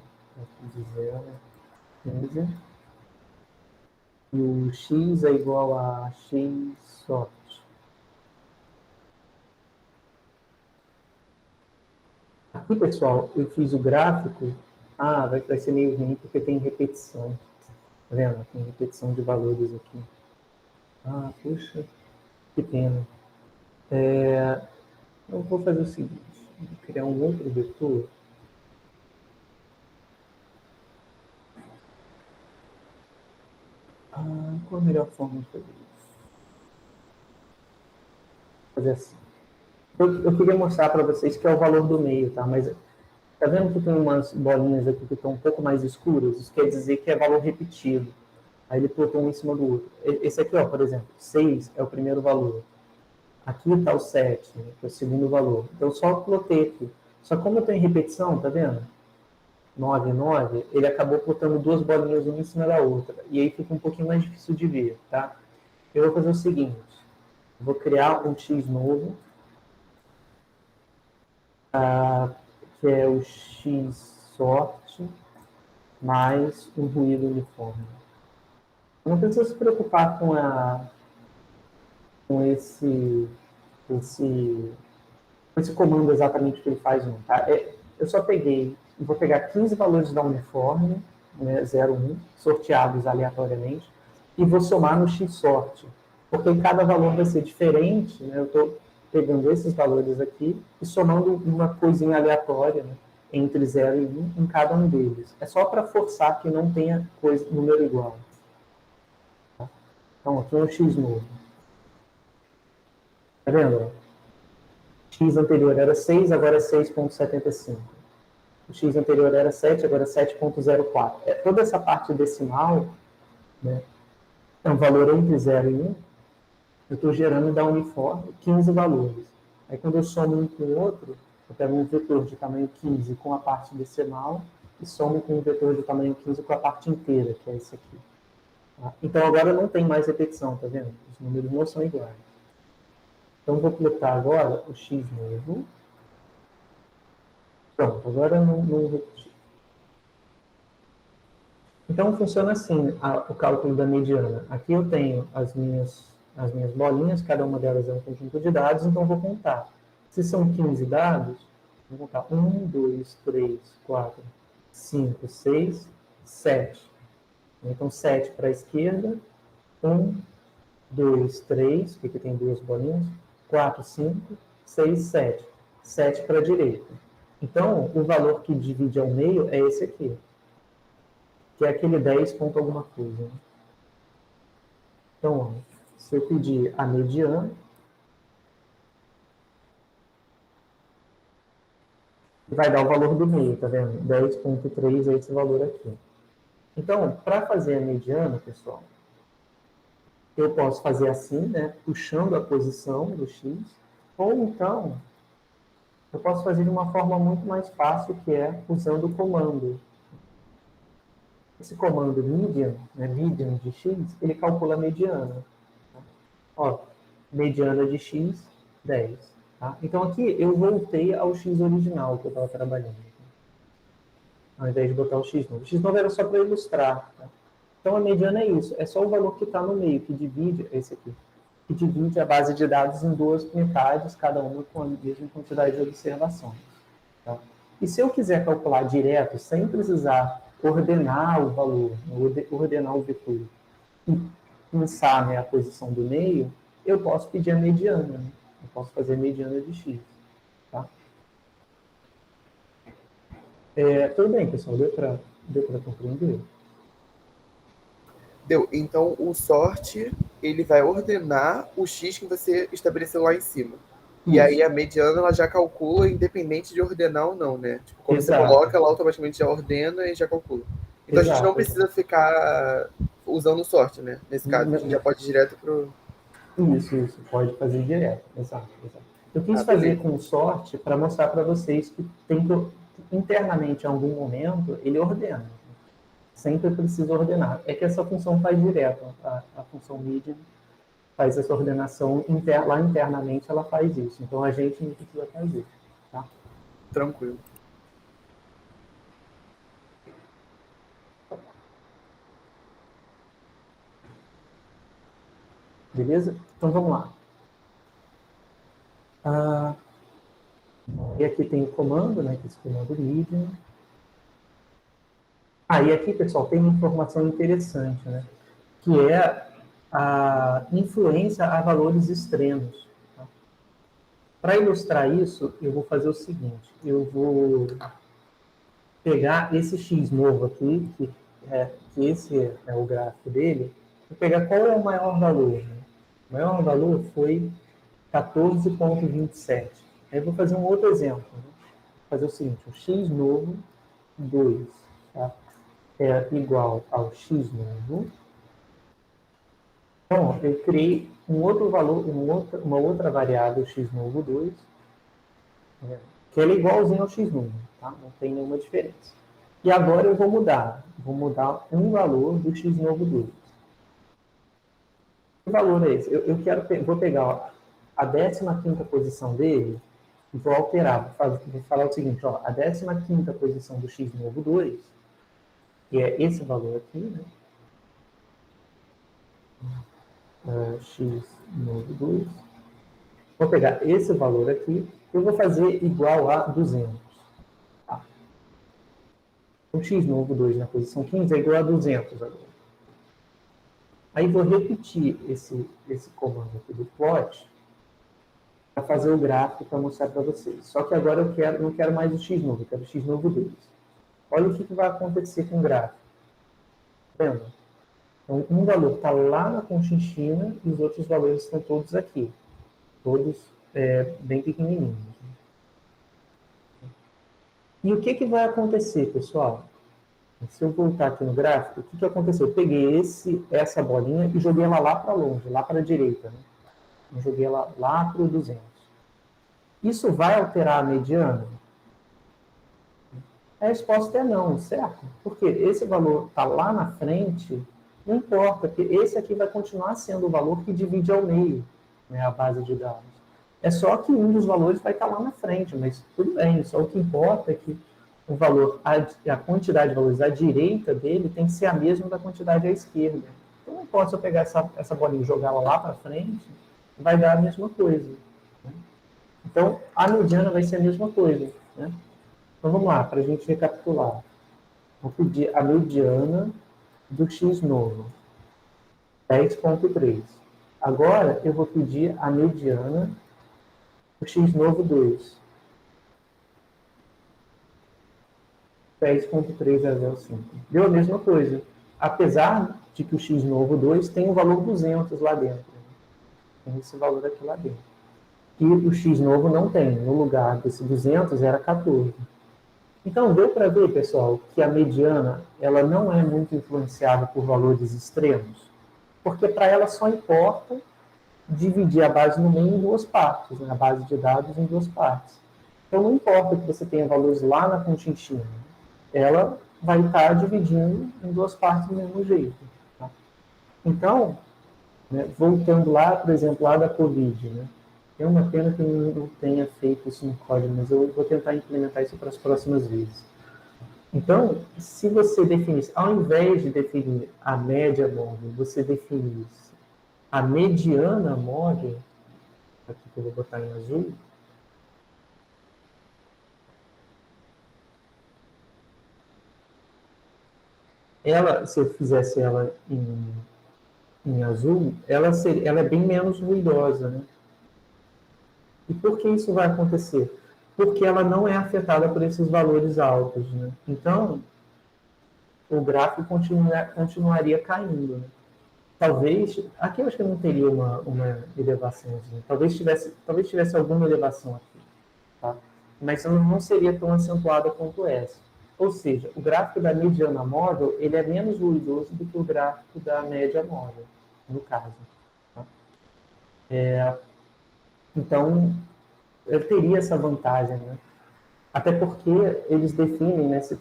S1: 15. E o x é igual a x sorte. Aqui, pessoal, eu fiz o gráfico. Vai ser meio ruim porque tem repetição. Tá vendo? Tem repetição de valores aqui. Puxa, que pena. Eu vou fazer o seguinte. Vou criar um outro vetor. Qual a melhor forma de fazer isso? Fazer assim. Eu queria mostrar para vocês que é o valor do meio, tá? Mas tá vendo que tem umas bolinhas aqui que estão um pouco mais escuras? Isso quer dizer que é valor repetido. Aí ele plotou um em cima do outro. Esse aqui, ó, por exemplo, 6 é o primeiro valor. Aqui está o 7, né, que é o segundo valor. Então, eu só plotei aqui. Só que como eu tenho repetição, tá vendo? 9, 9, ele acabou plotando duas bolinhas uma em cima da outra. E aí fica um pouquinho mais difícil de ver, tá? Eu vou fazer o seguinte. Eu vou criar um x novo, que é o x sorte mais um ruído uniforme. Não precisa se preocupar com esse comando exatamente que ele faz, não, tá? Eu só vou pegar 15 valores da uniforme, né, 0, 1, sorteados aleatoriamente, e vou somar no x sorte, porque cada valor vai ser diferente, né? Eu estou pegando esses valores aqui e somando uma coisinha aleatória, né, entre 0 e 1 em cada um deles. É só para forçar que não tenha número igual. Tá? Então, aqui é um x novo. Tá vendo? X anterior era 6, agora é 6,75. O X anterior era 7, agora é 7,04. Toda essa parte decimal, né, é um valor entre 0 e 1, eu estou gerando da uniforme 15 valores. Aí quando eu somo um com o outro, eu pego um vetor de tamanho 15 com a parte decimal e somo com um vetor de tamanho 15 com a parte inteira, que é esse aqui. Tá? Então agora não tem mais repetição, tá vendo? Os números não são iguais. Então, vou plotar agora o x novo. Pronto, agora não repetir. Então, funciona assim o cálculo da mediana. Aqui eu tenho as minhas bolinhas, cada uma delas é um conjunto de dados, então eu vou contar. Se são 15 dados, vou contar 1, 2, 3, 4, 5, 6, 7. Então, 7 para a esquerda, 1, 2, 3, porque tem duas bolinhas, 4, 5, 6, 7. 7 para a direita. Então, o valor que divide ao meio é esse aqui, que é aquele 10 ponto alguma coisa. Então, se eu pedir a mediana, vai dar o valor do meio, tá vendo? 10,3 é esse valor aqui. Então, para fazer a mediana, pessoal, eu posso fazer assim, né? Puxando a posição do x, ou então, eu posso fazer de uma forma muito mais fácil, que é usando o comando. Esse comando median, né, median de x, ele calcula a mediana. Tá? Ó, mediana de x, 10. Tá? Então aqui eu voltei ao x original que eu estava trabalhando. Ao invés de botar o x novo. O x novo era só para ilustrar. Tá? Então a mediana é isso, é só o valor que está no meio, que divide, esse aqui, que divide a base de dados em duas metades, cada uma com a mesma quantidade de observações. Tá? E se eu quiser calcular direto, sem precisar ordenar o valor, ordenar o vetor, e pensar, né, a posição do meio, eu posso pedir a mediana. Né? Eu posso fazer a mediana de x. Tá? Tudo bem, pessoal? Deu para compreender?
S3: Deu. Então, o sort, ele vai ordenar o x que você estabeleceu lá em cima. E aí a mediana, ela já calcula, independente de ordenar ou não, né? Tipo, quando você coloca, ela automaticamente já ordena e já calcula. Então a gente não precisa ficar usando o sort, né? Nesse caso, a gente já pode ir direto pro...
S1: Isso, pode fazer direto. Exato. Eu quis fazer com sorte para mostrar para vocês que internamente, em algum momento, ele ordena. Sempre precisa ordenar. É que essa função faz direto. A função median faz essa ordenação lá internamente, ela faz isso. Então a gente não precisa fazer. Tá?
S3: Tranquilo.
S1: Beleza? Então vamos lá. E aqui tem o comando, né? Que é esse comando median. E aqui, pessoal, tem uma informação interessante, né? Que é a influência a valores extremos. Tá? Para ilustrar isso, eu vou fazer o seguinte. Eu vou pegar esse x novo aqui, que esse é o gráfico dele, vou pegar qual é o maior valor. Né? O maior valor foi 14,27. Aí eu vou fazer um outro exemplo. Né? Vou fazer o seguinte, o x novo 2, tá? É igual ao x novo. Então, eu criei um outro valor, uma outra variável x novo 2, que ela é igualzinho ao x novo, tá? Não tem nenhuma diferença. E agora eu vou mudar um valor do x novo 2. Que valor é esse? Vou pegar a 15ª posição dele e vou alterar. Vou falar o seguinte, ó, a 15ª posição do x novo 2, que é esse valor aqui, né? X novo 2. Vou pegar esse valor aqui, eu vou fazer igual a 200. Tá? O x novo 2 na posição 15 é igual a 200 agora. Aí vou repetir esse comando aqui do plot para fazer o gráfico para mostrar para vocês. Só que agora eu não quero mais o x novo, eu quero o x novo 2. Olha o que vai acontecer com o gráfico. Tá vendo? Então, um valor está lá na conchinchina e os outros valores estão todos aqui. Todos bem pequenininhos. E o que vai acontecer, pessoal? Se eu voltar aqui no gráfico, o que aconteceu? Eu peguei essa bolinha e joguei ela lá para longe, lá para a direita. Né? Eu joguei ela lá para o 200. Isso vai alterar a mediana? A resposta é não, certo? Porque esse valor está lá na frente, não importa, porque esse aqui vai continuar sendo o valor que divide ao meio, né, a base de dados. É só que um dos valores vai estar lá na frente, mas tudo bem, só o que importa é que o valor, a quantidade de valores à direita dele tem que ser a mesma da quantidade à esquerda. Então não importa se eu pegar essa bolinha e jogar ela lá para frente, vai dar a mesma coisa. Né? Então a mediana vai ser a mesma coisa. Né? Então vamos lá, para a gente recapitular. Vou pedir a mediana do x novo, 10,3. Agora eu vou pedir a mediana do x novo 2, 10,305. Deu a mesma coisa. Apesar de que o x novo 2 tem o valor 200 lá dentro. Tem esse valor aqui lá dentro. E o x novo não tem. No lugar desse 200 era 14. Então, deu para ver, pessoal, que a mediana ela não é muito influenciada por valores extremos, porque para ela só importa dividir a base no meio em duas partes, né? A base de dados em duas partes. Então, não importa que você tenha valores lá na Conchinchina, ela vai estar dividindo em duas partes do mesmo jeito. Tá? Então, né, voltando lá, por exemplo, lá da Covid, né? É uma pena que eu não tenha feito isso no código, mas eu vou tentar implementar isso para as próximas vezes. Então, se você definisse, ao invés de definir a média móvel, você definisse a mediana móvel, aqui que eu vou botar em azul, ela, se eu fizesse ela em azul, ela é bem menos ruidosa, né? E por que isso vai acontecer? Porque ela não é afetada por esses valores altos, né? Então, o gráfico continuaria caindo, né? Talvez, aqui eu acho que não teria uma elevação, talvez tivesse alguma elevação aqui, tá? Mas não seria tão acentuada quanto essa. Ou seja, o gráfico da mediana móvel, ele é menos ruidoso do que o gráfico da média móvel, no caso. Tá? Então, eu teria essa vantagem, né? Até porque eles definem, né, se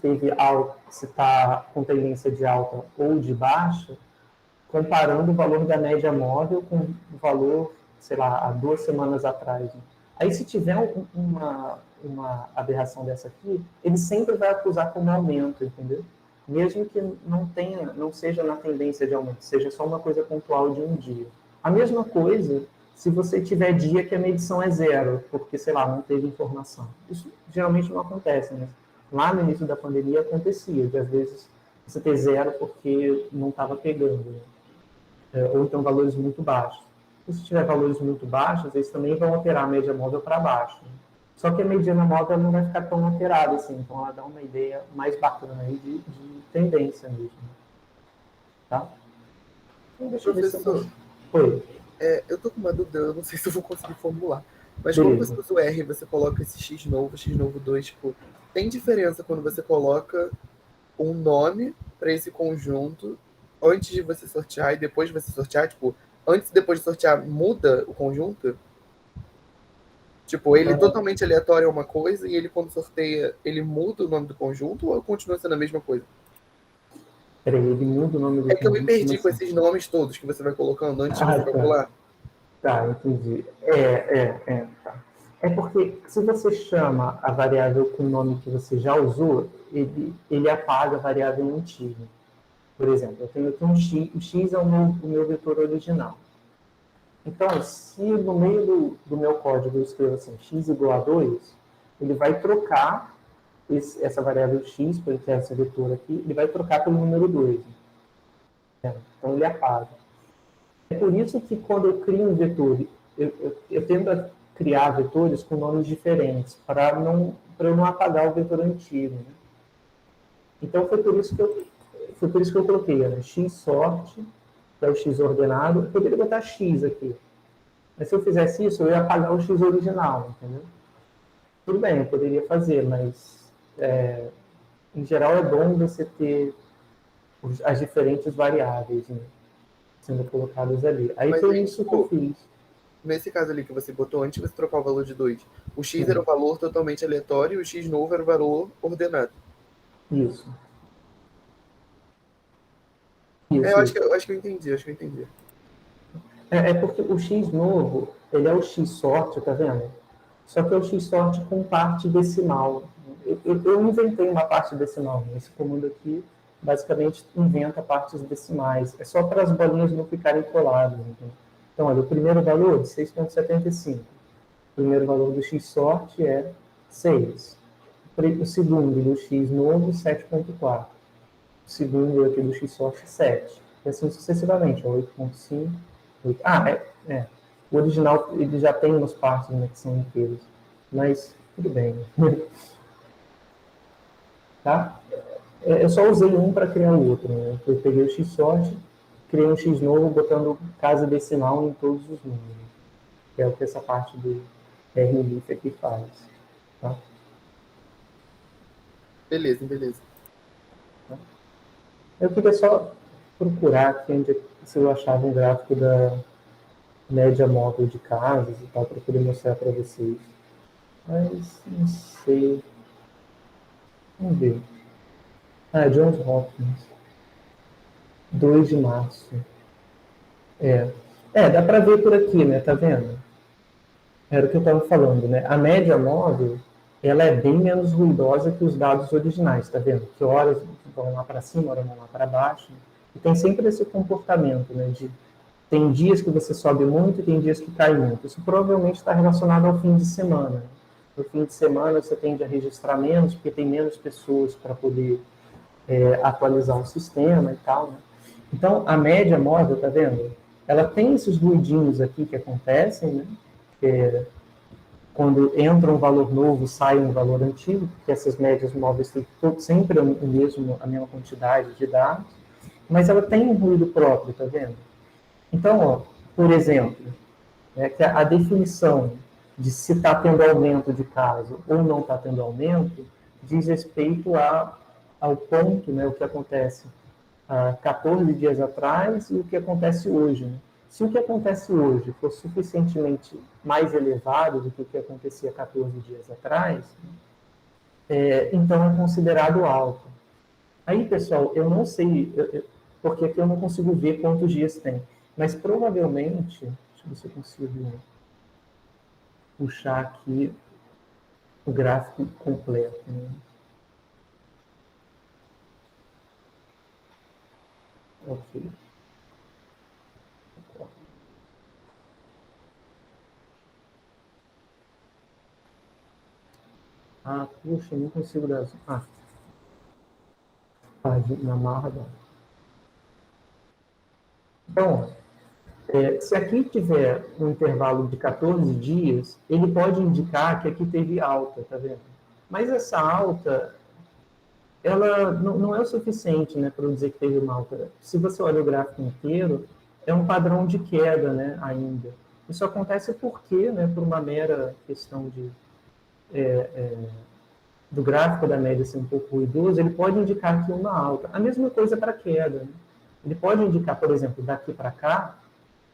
S1: está com tendência de alta ou de baixa, comparando o valor da média móvel com o valor, sei lá, há 2 semanas atrás. Né? Aí, se tiver uma aberração dessa aqui, ele sempre vai acusar como aumento, entendeu? Mesmo que não seja na tendência de aumento, seja só uma coisa pontual de um dia. A mesma coisa se você tiver dia que a medição é zero, porque, sei lá, não teve informação. Isso geralmente não acontece, né? Lá no início da pandemia acontecia, de às vezes você ter zero porque não estava pegando, né? Ou então valores muito baixos. E se tiver valores muito baixos, eles também vão alterar a média móvel para baixo. Né? Só que a mediana móvel não vai ficar tão alterada assim, então ela dá uma ideia mais bacana aí de tendência mesmo. Tá? Então, deixa eu ver se eu... Oi.
S3: Eu tô com uma dúvida, eu não sei se eu vou conseguir formular. Mas
S1: Beleza.
S3: quando você usa o R e você coloca esse X novo 2, tipo, tem diferença quando você coloca um nome para esse conjunto antes de você sortear e depois de você sortear? Tipo, antes e depois de sortear, muda o conjunto? Tipo, ele totalmente aleatório é uma coisa e ele, quando sorteia, ele muda o nome do conjunto ou continua sendo a mesma coisa?
S1: Peraí, ele muda o nome do
S3: É que eu me
S1: conjunto?
S3: perdi com
S1: Assim?
S3: esses nomes todos que você vai colocando antes de você
S1: Tá.
S3: calcular.
S1: Tá, entendi. Tá. É porque se você chama a variável com o nome que você já usou, ele apaga a variável antiga. Por exemplo, eu tenho aqui um x, o x é o meu vetor original. Então, se no meio do meu código eu escrevo assim, x igual a 2, ele vai trocar essa variável x, por que é esse vetor aqui, ele vai trocar pelo número 2. Então, ele apaga. É por isso que quando eu crio um vetor, eu tento criar vetores com nomes diferentes, para eu não apagar o vetor antigo. Né? Então, foi por isso que eu coloquei né? x sorte, que é o x ordenado. Eu poderia botar x aqui. Mas se eu fizesse isso, eu ia apagar o x original, entendeu? Tudo bem, eu poderia fazer, mas em geral é bom você ter as diferentes variáveis né, sendo colocadas ali. Aí foi isso que eu fiz.
S3: Nesse caso ali que você botou antes, você trocar o valor de 2. O X era
S1: Sim.
S3: o valor totalmente aleatório e o X novo era o valor ordenado.
S1: Isso.
S3: Eu acho que eu entendi.
S1: É porque o X novo, ele é o X sorte, tá vendo? Só que é o X sorte com parte decimal. Eu inventei uma parte decimal. Esse comando aqui basicamente inventa partes decimais. É só para as bolinhas não ficarem coladas. Entendeu? Então, olha, o primeiro valor de 6,75. O primeiro valor do X sorte é 6. O segundo do X novo, 7,4. O segundo aqui do X sorte, 7. E assim sucessivamente, 8,5. O original ele já tem umas partes né, que são inteiras. Mas tudo bem. Tá? Eu só usei um para criar o outro. Né? Eu peguei o X sorte, criei um X novo botando casa decimal em todos os números. Que é o que essa parte do RLIF aqui faz. Tá?
S3: Beleza.
S1: Eu queria só procurar aqui se eu achava um gráfico da média móvel de casas e tal, para poder mostrar para vocês. Mas não sei. Vamos ver. Johns Hopkins. 2 de março. Dá para ver por aqui, né? Tá vendo? Era o que eu estava falando, né? A média móvel, ela é bem menos ruidosa que os dados originais, tá vendo? Que horas vão lá para cima, horas vão lá para baixo. E tem sempre esse comportamento, né? Tem dias que você sobe muito e tem dias que cai muito. Isso provavelmente está relacionado ao fim de semana. No fim de semana você tende a registrar menos, porque tem menos pessoas para poder atualizar o sistema e tal, né? Então, a média móvel, tá vendo? Ela tem esses ruidinhos aqui que acontecem, né? Quando entra um valor novo, sai um valor antigo, porque essas médias móveis têm sempre a mesma quantidade de dados, mas ela tem um ruído próprio, tá vendo? Então, por exemplo, que a definição de se está tendo aumento de caso ou não está tendo aumento diz respeito ao ponto, né, o que acontece há 14 dias atrás e o que acontece hoje. Né? Se o que acontece hoje for suficientemente mais elevado do que o que acontecia 14 dias atrás, então é considerado alto. Aí, pessoal, eu não sei, porque aqui eu não consigo ver quantos dias tem, mas provavelmente, deixa eu ver se eu consigo puxar aqui o gráfico completo. Né? Ok. Puxa, não consigo dar. Na marra da. Então, se aqui tiver um intervalo de 14 dias, ele pode indicar que aqui teve alta, tá vendo? Mas essa alta, ela não é o suficiente, né, para dizer que teve uma alta. Se você olha o gráfico inteiro, é um padrão de queda, né, ainda. Isso acontece porque, né, por uma mera questão do gráfico da média ser um pouco ruidoso, ele pode indicar aqui uma alta. A mesma coisa para a queda. Né? Ele pode indicar, por exemplo, daqui para cá,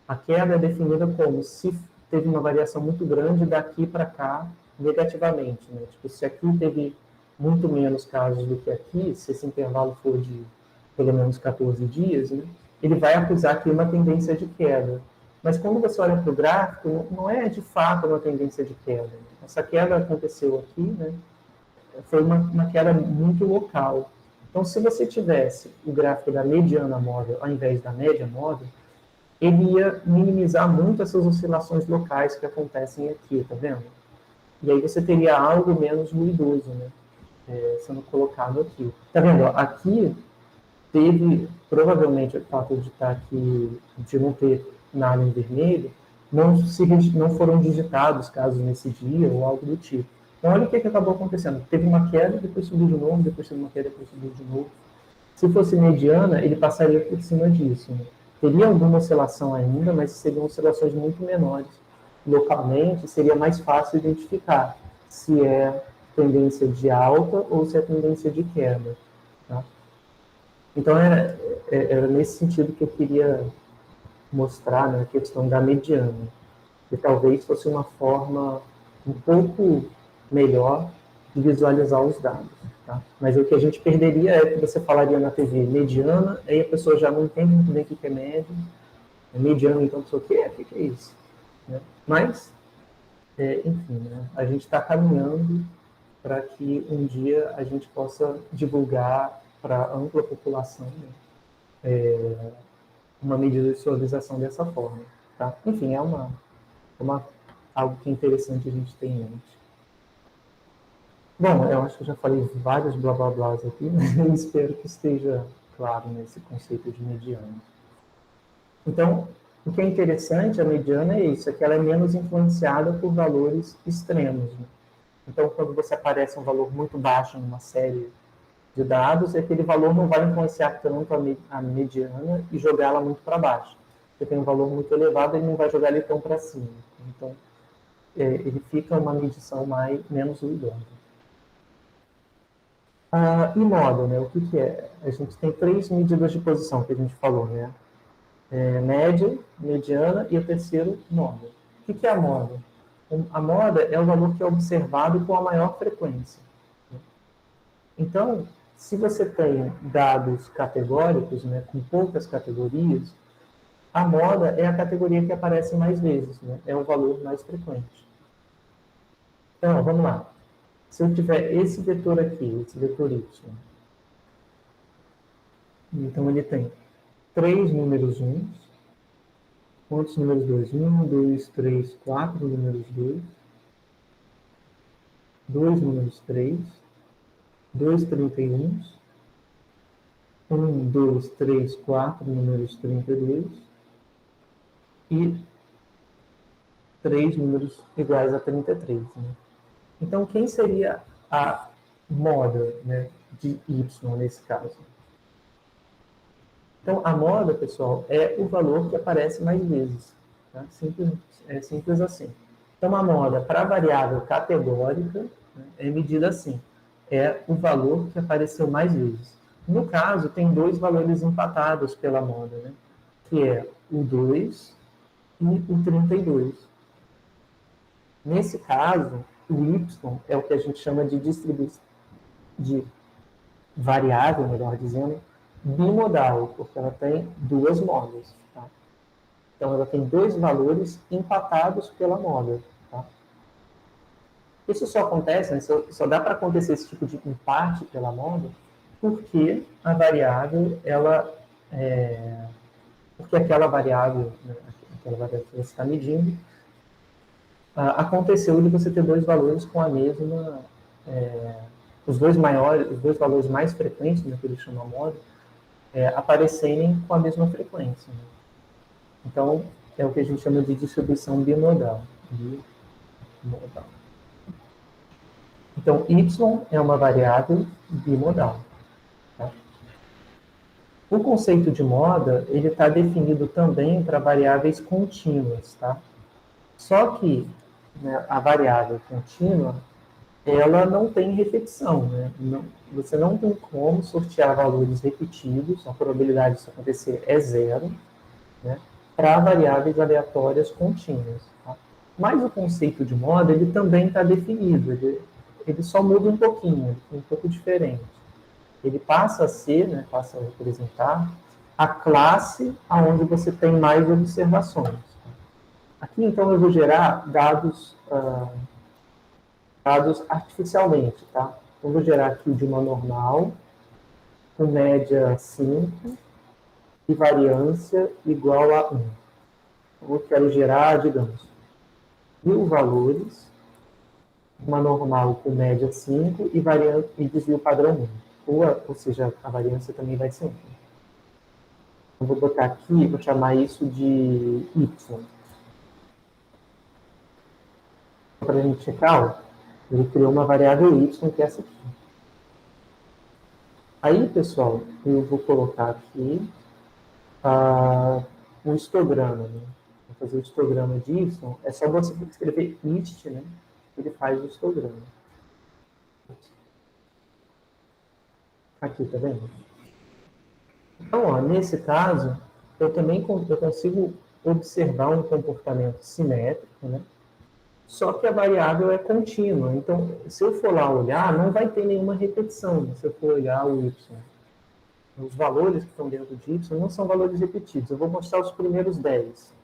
S1: a queda é definida como se teve uma variação muito grande daqui para cá negativamente. Né? Tipo, se aqui teve muito menos casos do que aqui, se esse intervalo for de pelo menos 14 dias, né? Ele vai acusar aqui uma tendência de queda. Mas quando você olha para o gráfico, não é de fato uma tendência de queda. Né? Essa queda aconteceu aqui, né? Foi uma queda muito local. Então, se você tivesse o gráfico da mediana móvel ao invés da média móvel, ele ia minimizar muito essas oscilações locais que acontecem aqui, tá vendo? E aí você teria algo menos ruidoso, né? Sendo colocado aqui. Tá vendo? Aqui teve, provavelmente, o fato de estar aqui, de não ter nada em vermelho, não foram digitados casos nesse dia ou algo do tipo. Então, olha o que acabou acontecendo. Teve uma queda, depois subiu de novo, depois teve uma queda, depois subiu de novo. Se fosse mediana, ele passaria por cima disso. Né? Teria alguma oscilação ainda, mas seriam oscilações muito menores. Localmente, seria mais fácil identificar se é tendência de alta ou se é tendência de queda. Tá? Então, era nesse sentido que eu queria mostrar, né, a questão da mediana. Que talvez fosse uma forma um pouco melhor de visualizar os dados. Tá? Mas o que a gente perderia é que você falaria na TV mediana, aí a pessoa já não entende muito bem o que é média. Mediano, então, a pessoa, o que é isso? Né? Mas, enfim, né? A gente está caminhando para que um dia a gente possa divulgar para a ampla população, né, uma medida de visualização dessa forma. Tá? Enfim, é algo que é interessante a gente ter em mente. Bom, eu acho que eu já falei vários blá blá blás aqui, mas eu espero que esteja claro nesse conceito de mediana. Então, o que é interessante, a mediana é isso, é que ela é menos influenciada por valores extremos. Né? Então, quando você aparece um valor muito baixo em uma série de dados, aquele valor não vai influenciar tanto a mediana e jogá-la muito para baixo. Você tem um valor muito elevado, ele não vai jogar ele tão para cima. Então, ele fica uma medição menos ruidosa. E moda, né? O que é? A gente tem 3 medidas de posição que a gente falou, né? Média, mediana e o terceiro, moda. O que é a moda? A moda é o valor que é observado com a maior frequência. Então, se você tem dados categóricos, né, com poucas categorias, a moda é a categoria que aparece mais vezes, né? É o valor mais frequente. Então, vamos lá. Se eu tiver esse vetor aqui, esse vetor y, então ele tem 3 números 1. Quantos números 2? 1, 2, 3, 4 números 2. 2 números 3. 2 31. 1, 2, 3, 4 números 32. E 3 números iguais a 33. Né? Então, quem seria a moda, né, de y nesse caso? Então, a moda, pessoal, é o valor que aparece mais vezes. Tá? É simples assim. Então, a moda para a variável categórica, né, é medida assim. É o valor que apareceu mais vezes. No caso, tem 2 valores empatados pela moda, né, que é o 2 e o 32. Nesse caso, o y é o que a gente chama de distribuição de variável, melhor dizendo, bimodal, porque ela tem 2 modas. Tá? Então, ela tem 2 valores empatados pela moda. Tá? Isso só acontece, né, só dá para acontecer esse tipo de empate pela moda, porque a variável, porque aquela variável, né, aquela variável que você está medindo, aconteceu de você ter 2 valores com a mesma, os 2 valores mais frequentes, né, que ele chama moda, aparecerem com a mesma frequência. Né? Então, é o que a gente chama de distribuição bimodal. Então, y é uma variável bimodal. Tá? O conceito de moda, ele está definido também para variáveis contínuas. Tá? Só que, né, a variável contínua, ela não tem repetição. Né? Você não tem como sortear valores repetidos, a probabilidade disso acontecer é 0, né, para variáveis aleatórias contínuas. Tá? Mas o conceito de moda, ele também está definido, ele só muda um pouquinho, ele é um pouco diferente. Ele passa a ser, né, passa a representar a classe onde você tem mais observações. Aqui, então, eu vou gerar dados artificialmente. Tá? Então, eu vou gerar aqui de uma normal, com média 5 e variância igual a 1. Eu quero gerar, digamos, 1000 valores, uma normal com média 5 e desvio padrão 1. Ou seja, a variância também vai ser 1. Eu vou botar aqui, vou chamar isso de y. Para a gente checar, ele criou uma variável y, que é essa aqui. Aí, pessoal, eu vou colocar aqui um histograma. Né? Vou fazer o histograma de y. É só você escrever hist, né? Ele faz o histograma. Aqui, tá vendo? Então, ó, nesse caso, eu consigo observar um comportamento simétrico, né? Só que a variável é contínua. Então, se eu for lá olhar, não vai ter nenhuma repetição, se eu for olhar o y. Os valores que estão dentro de y não são valores repetidos. Eu vou mostrar os primeiros 10.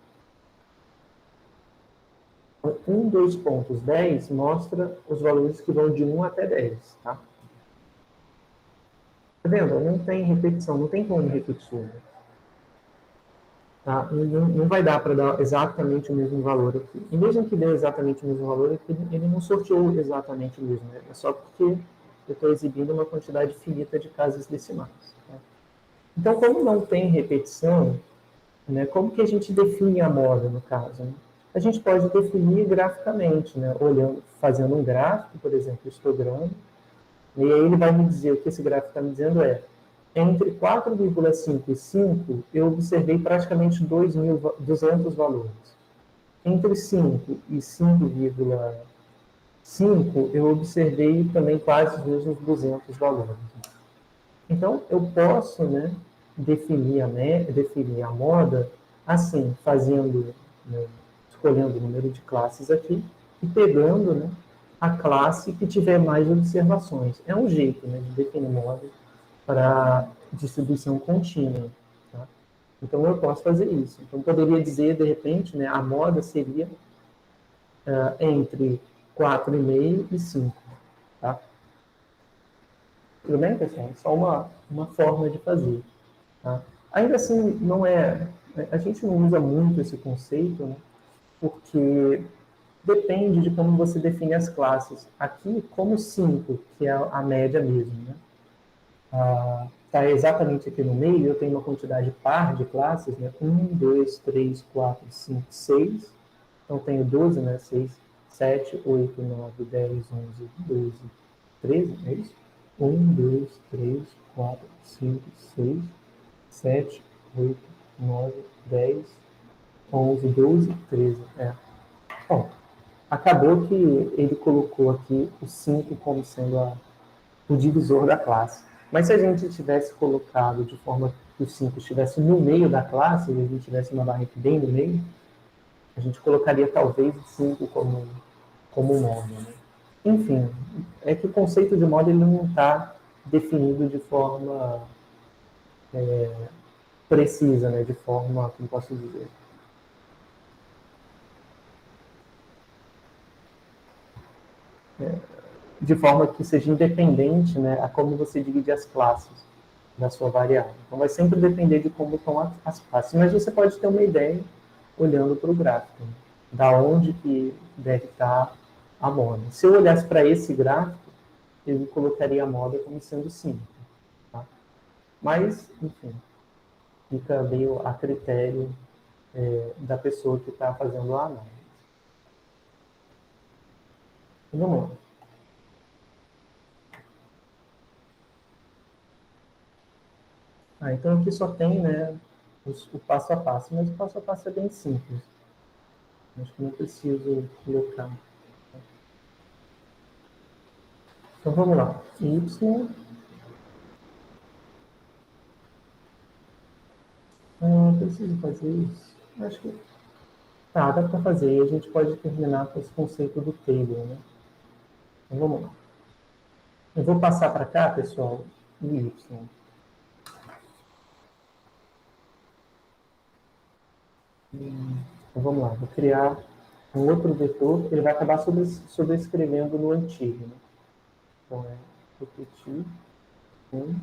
S1: 1, 2 pontos, 10 mostra os valores que vão de 1 até 10. Tá? Tá vendo? Não tem repetição, não tem como repetir. Né? Tá? Não vai dar para dar exatamente o mesmo valor aqui. E mesmo que dê exatamente o mesmo valor aqui, ele não sorteou exatamente o mesmo. Né? É só porque eu estou exibindo uma quantidade finita de casas decimais. Tá? Então, como não tem repetição, né, como que a gente define a moda, no caso? Né? A gente pode definir graficamente, né, fazendo um gráfico, por exemplo, histograma, e aí ele vai me dizer, o que esse gráfico está me dizendo entre 4,5 e 5, eu observei praticamente 200 valores. Entre 5 e 5,5, 5, eu observei também quase os mesmos 200 valores. Então, eu posso, né, definir a moda assim, fazendo, né, escolhendo o número de classes aqui e pegando, né, a classe que tiver mais observações. É um jeito, né, de definir moda para distribuição contínua. Tá? Então, eu posso fazer isso. Então, poderia dizer, de repente, né, a moda seria entre 4,5 e 5. Tá? Tudo bem, pessoal? Só uma forma de fazer. Tá? Ainda assim, não é... A gente não usa muito esse conceito, né? Porque depende de como você define as classes. Aqui, como 5, que é a média mesmo, né? Está exatamente aqui no meio, eu tenho uma quantidade par de classes, né? 1, 2, 3, 4, 5, 6. Então, tenho 12, né? 6, 7, 8, 9, 10, 11, 12, 13, é isso? 1, 2, 3, 4, 5, 6, 7, 8, 9, 10, 11, 12, 13. Bom, acabou que ele colocou aqui o 5 como sendo o divisor da classe. Mas se a gente tivesse colocado de forma que o 5 estivesse no meio da classe, e a gente tivesse uma barra aqui bem no meio, a gente colocaria talvez o 5 como moda. Né? Enfim, é que o conceito de moda ele não está definido de forma precisa, né? De forma, como posso dizer, de forma que seja independente, né, a como você divide as classes da sua variável. Então, vai sempre depender de como estão as classes. Mas você pode ter uma ideia olhando para o gráfico, né, da onde que deve estar a moda. Se eu olhasse para esse gráfico, eu colocaria a moda como sendo 5. Tá? Mas, enfim, fica meio a critério da pessoa que está fazendo a análise. Vamos lá. Então aqui só tem, né, o passo a passo, mas o passo a passo é bem simples. Acho que não preciso colocar. Então vamos lá. Y. Preciso fazer isso? Acho que dá para fazer. E a gente pode terminar com esse conceito do table, né? Então vamos lá. Eu vou passar para cá, pessoal, o Y. Então vamos lá. Vou criar um outro vetor, ele vai acabar sobrescrevendo no antigo. Né? Então é repetir 1,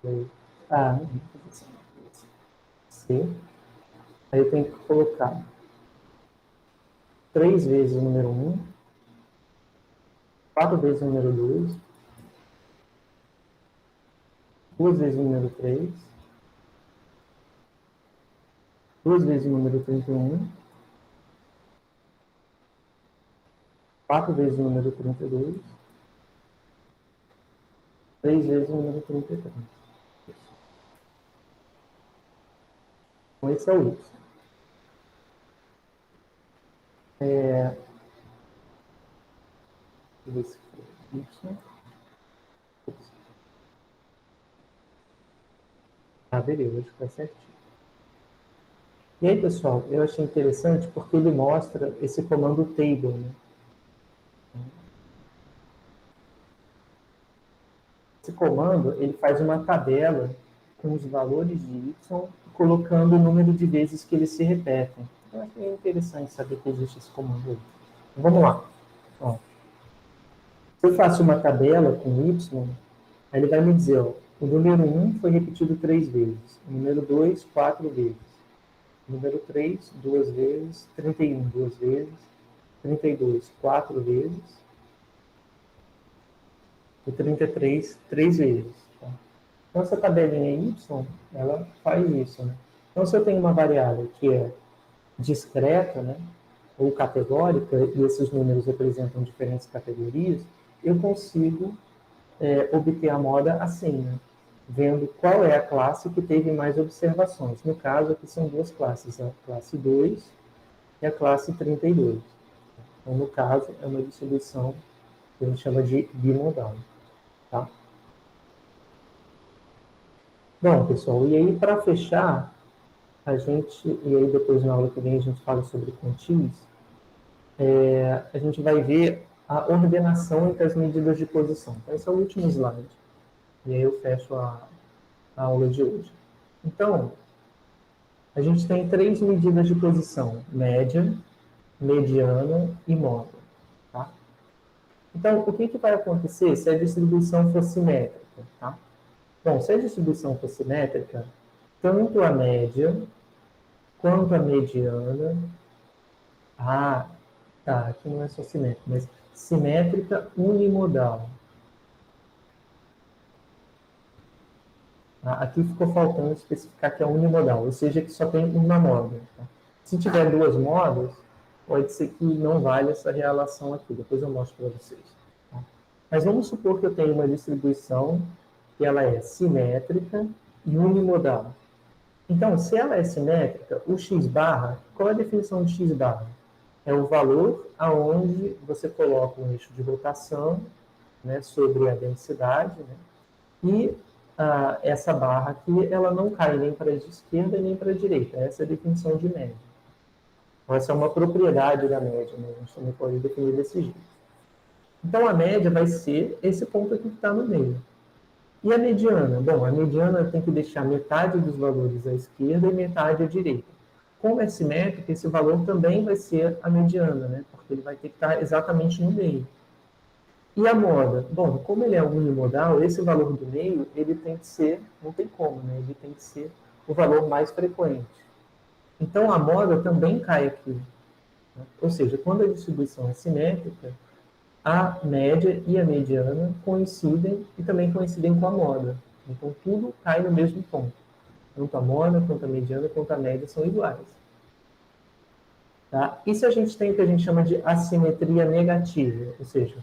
S1: 2, C. Aí eu tenho que colocar 3 vezes o número 1, 4 vezes o número 2, 2 vezes o número 3, 2 vezes o número 31, 4 vezes o número 32, 3 vezes o número 33. Então, esse é o Y. Esse foi Y. Beleza, acho que está certinho. E aí, pessoal, eu achei interessante porque ele mostra esse comando table, né? Esse comando, ele faz uma tabela com os valores de y, colocando o número de vezes que eles se repetem. Então, é interessante saber que existe esse comando aí. Então, vamos lá. Ó, se eu faço uma tabela com y, aí ele vai me dizer, ó, o número 1 foi repetido 3 vezes, o número 2, 4 vezes, o número 3, 2 vezes, 31, 2 vezes, 32, 4 vezes, e 33, 3 vezes. Tá? Então, essa tabelinha y, ela faz isso. Né? Então, se eu tenho uma variável que é discreta, né, ou categórica, e esses números representam diferentes categorias, eu consigo obter a moda assim, né? Vendo qual é a classe que teve mais observações. No caso, aqui são duas classes, a classe 2 e a classe 32. Então, no caso, é uma distribuição que a gente chama de bimodal. Tá? Bom, pessoal, e aí para fechar, e aí depois na aula que vem a gente fala sobre quantias, a gente vai ver a ordenação entre as medidas de posição. Então, esse é o último slide. E aí eu fecho a aula de hoje. Então, a gente tem 3 medidas de posição: média, mediana e módulo. Tá? Então, o que vai acontecer se a distribuição for simétrica? Tá? Bom, se a distribuição for simétrica, tanto a média quanto a mediana... Ah, tá, aqui não é só simétrica, mas simétrica unimodal. Aqui ficou faltando especificar que é unimodal, ou seja, que só tem uma moda. Tá? Se tiver 2 modas, pode ser que não valha essa relação aqui. Depois eu mostro para vocês. Tá? Mas vamos supor que eu tenho uma distribuição que ela é simétrica e unimodal. Então, se ela é simétrica, o x barra, qual é a definição de x barra? É o valor aonde você coloca um eixo de rotação, né, sobre a densidade, né, e essa barra aqui, ela não cai nem para a esquerda nem para a direita. Essa é a definição de média. Então, essa é uma propriedade da média, né? A gente também pode definir desse jeito. Então, a média vai ser esse ponto aqui que está no meio. E a mediana? Bom, a mediana tem que deixar metade dos valores à esquerda e metade à direita. Como é simétrico, esse valor também vai ser a mediana, né? Porque ele vai ter que estar exatamente no meio. E a moda? Bom, como ele é unimodal, esse valor do meio, ele tem que ser, não tem como, né? Ele tem que ser o valor mais frequente. Então, a moda também cai aqui. Né? Ou seja, quando a distribuição é simétrica, a média e a mediana coincidem e também coincidem com a moda. Então, tudo cai no mesmo ponto. Tanto a moda, quanto a mediana, quanto a média são iguais. Tá? E se a gente tem o que a gente chama de assimetria negativa, ou seja,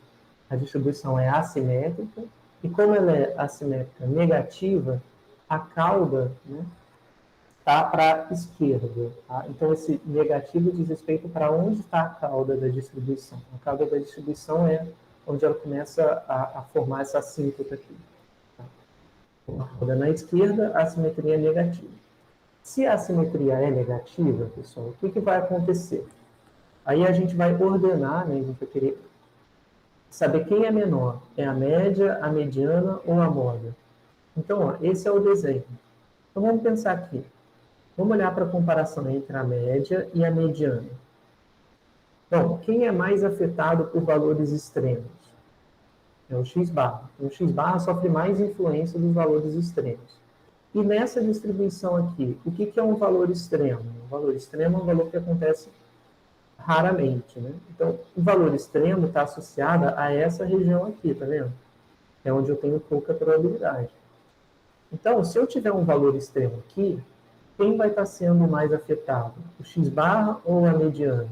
S1: a distribuição é assimétrica, e como ela é assimétrica negativa, a cauda, né, está para a esquerda. Tá? Então, esse negativo diz respeito para onde está a cauda da distribuição. A cauda da distribuição é onde ela começa a formar essa assíntota aqui. Tá? Então, a cauda na esquerda, a assimetria é negativa. Se a assimetria é negativa, pessoal, o que vai acontecer? Aí a gente vai ordenar, né, a gente vai querer saber quem é menor. É a média, a mediana ou a moda? Então, ó, esse é o desenho. Então, vamos pensar aqui. Vamos olhar para a comparação entre a média e a mediana. Então, quem é mais afetado por valores extremos? É o x-barra. O x-barra sofre mais influência dos valores extremos. E nessa distribuição aqui, o que é um valor extremo? Um valor extremo é um valor que acontece raramente, né? Então, o valor extremo está associado a essa região aqui, tá vendo? É onde eu tenho pouca probabilidade. Então, se eu tiver um valor extremo aqui, quem vai estar sendo mais afetado? O x-barra ou a mediana?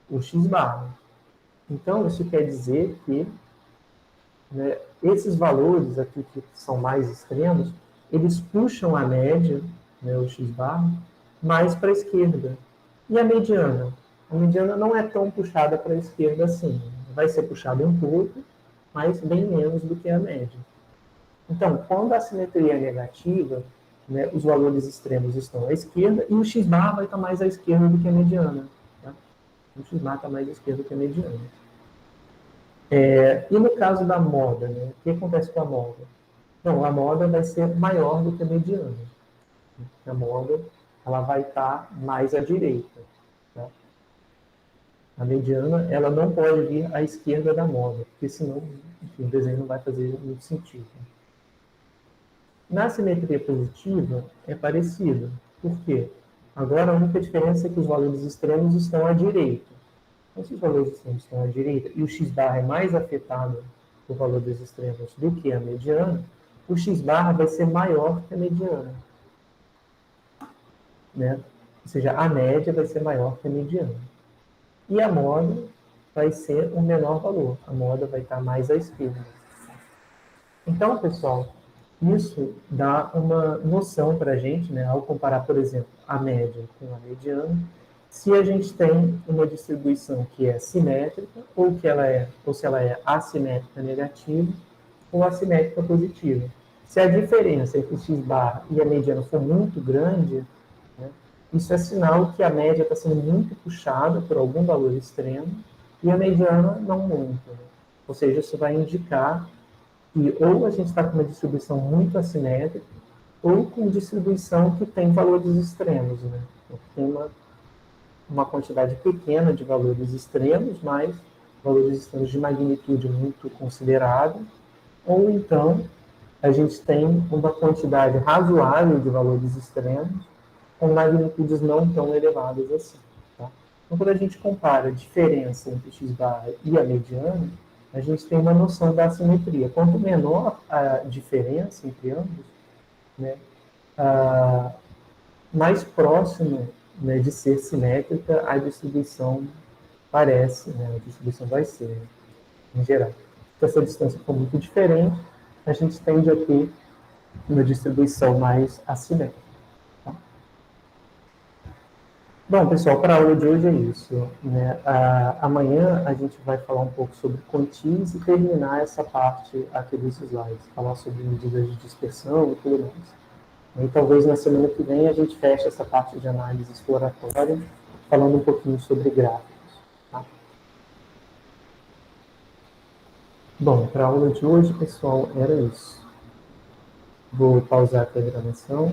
S1: O x-barra. Então, isso quer dizer que, né, esses valores aqui que são mais extremos, eles puxam a média, né, o x-barra, mais para a esquerda. E a mediana? A mediana não é tão puxada para a esquerda assim. Vai ser puxada um pouco, mas bem menos do que a média. Então, quando a assimetria é negativa, né, os valores extremos estão à esquerda e o x-barra vai estar mais à esquerda do que a mediana. Tá? O x-barra está mais à esquerda do que a mediana. E no caso da moda, né, o que acontece com a moda? Não, a moda vai ser maior do que a mediana. A moda ela vai estar mais à direita. Tá? A mediana ela não pode vir à esquerda da moda, porque senão enfim, o desenho não vai fazer muito sentido. Na simetria positiva, é parecido. Por quê? Agora, a única diferença é que os valores extremos estão à direita. Então, se os valores extremos estão à direita e o x-barra é mais afetado por valores extremos do que a mediana, o x-barra vai ser maior que a mediana. Né? Ou seja, a média vai ser maior que a mediana. E a moda vai ser o menor valor. A moda vai estar mais à esquerda. Então, pessoal, isso dá uma noção para a gente, né, ao comparar, por exemplo, a média com a mediana, se a gente tem uma distribuição que é simétrica, ou se ela é assimétrica negativa, ou assimétrica positiva. Se a diferença entre x bar e a mediana for muito grande, né, isso é sinal que a média está sendo muito puxada por algum valor extremo e a mediana não muito. Né? Ou seja, isso vai indicar que ou a gente está com uma distribuição muito assimétrica, ou com distribuição que tem valores extremos. Né? Então, tem uma quantidade pequena de valores extremos, mas valores extremos de magnitude muito considerável, ou então a gente tem uma quantidade razoável de valores extremos com magnitudes não tão elevadas assim. Tá? Então, quando a gente compara a diferença entre x bar e a mediana, a gente tem uma noção da assimetria. Quanto menor a diferença entre ambos, né, mais próximo, né, de ser simétrica a distribuição parece, né, a distribuição vai ser, em geral. Se essa distância for muito diferente, a gente tende a ter uma distribuição mais assimétrica. Tá? Bom, pessoal, para a aula de hoje é isso. Né? Amanhã a gente vai falar um pouco sobre quantis e terminar essa parte aqui dos slides, falar sobre medidas de dispersão e tudo mais. E talvez na semana que vem a gente feche essa parte de análise exploratória, falando um pouquinho sobre gráficos. Tá? Bom, para a aula de hoje, pessoal, era isso. Vou pausar aqui a gravação.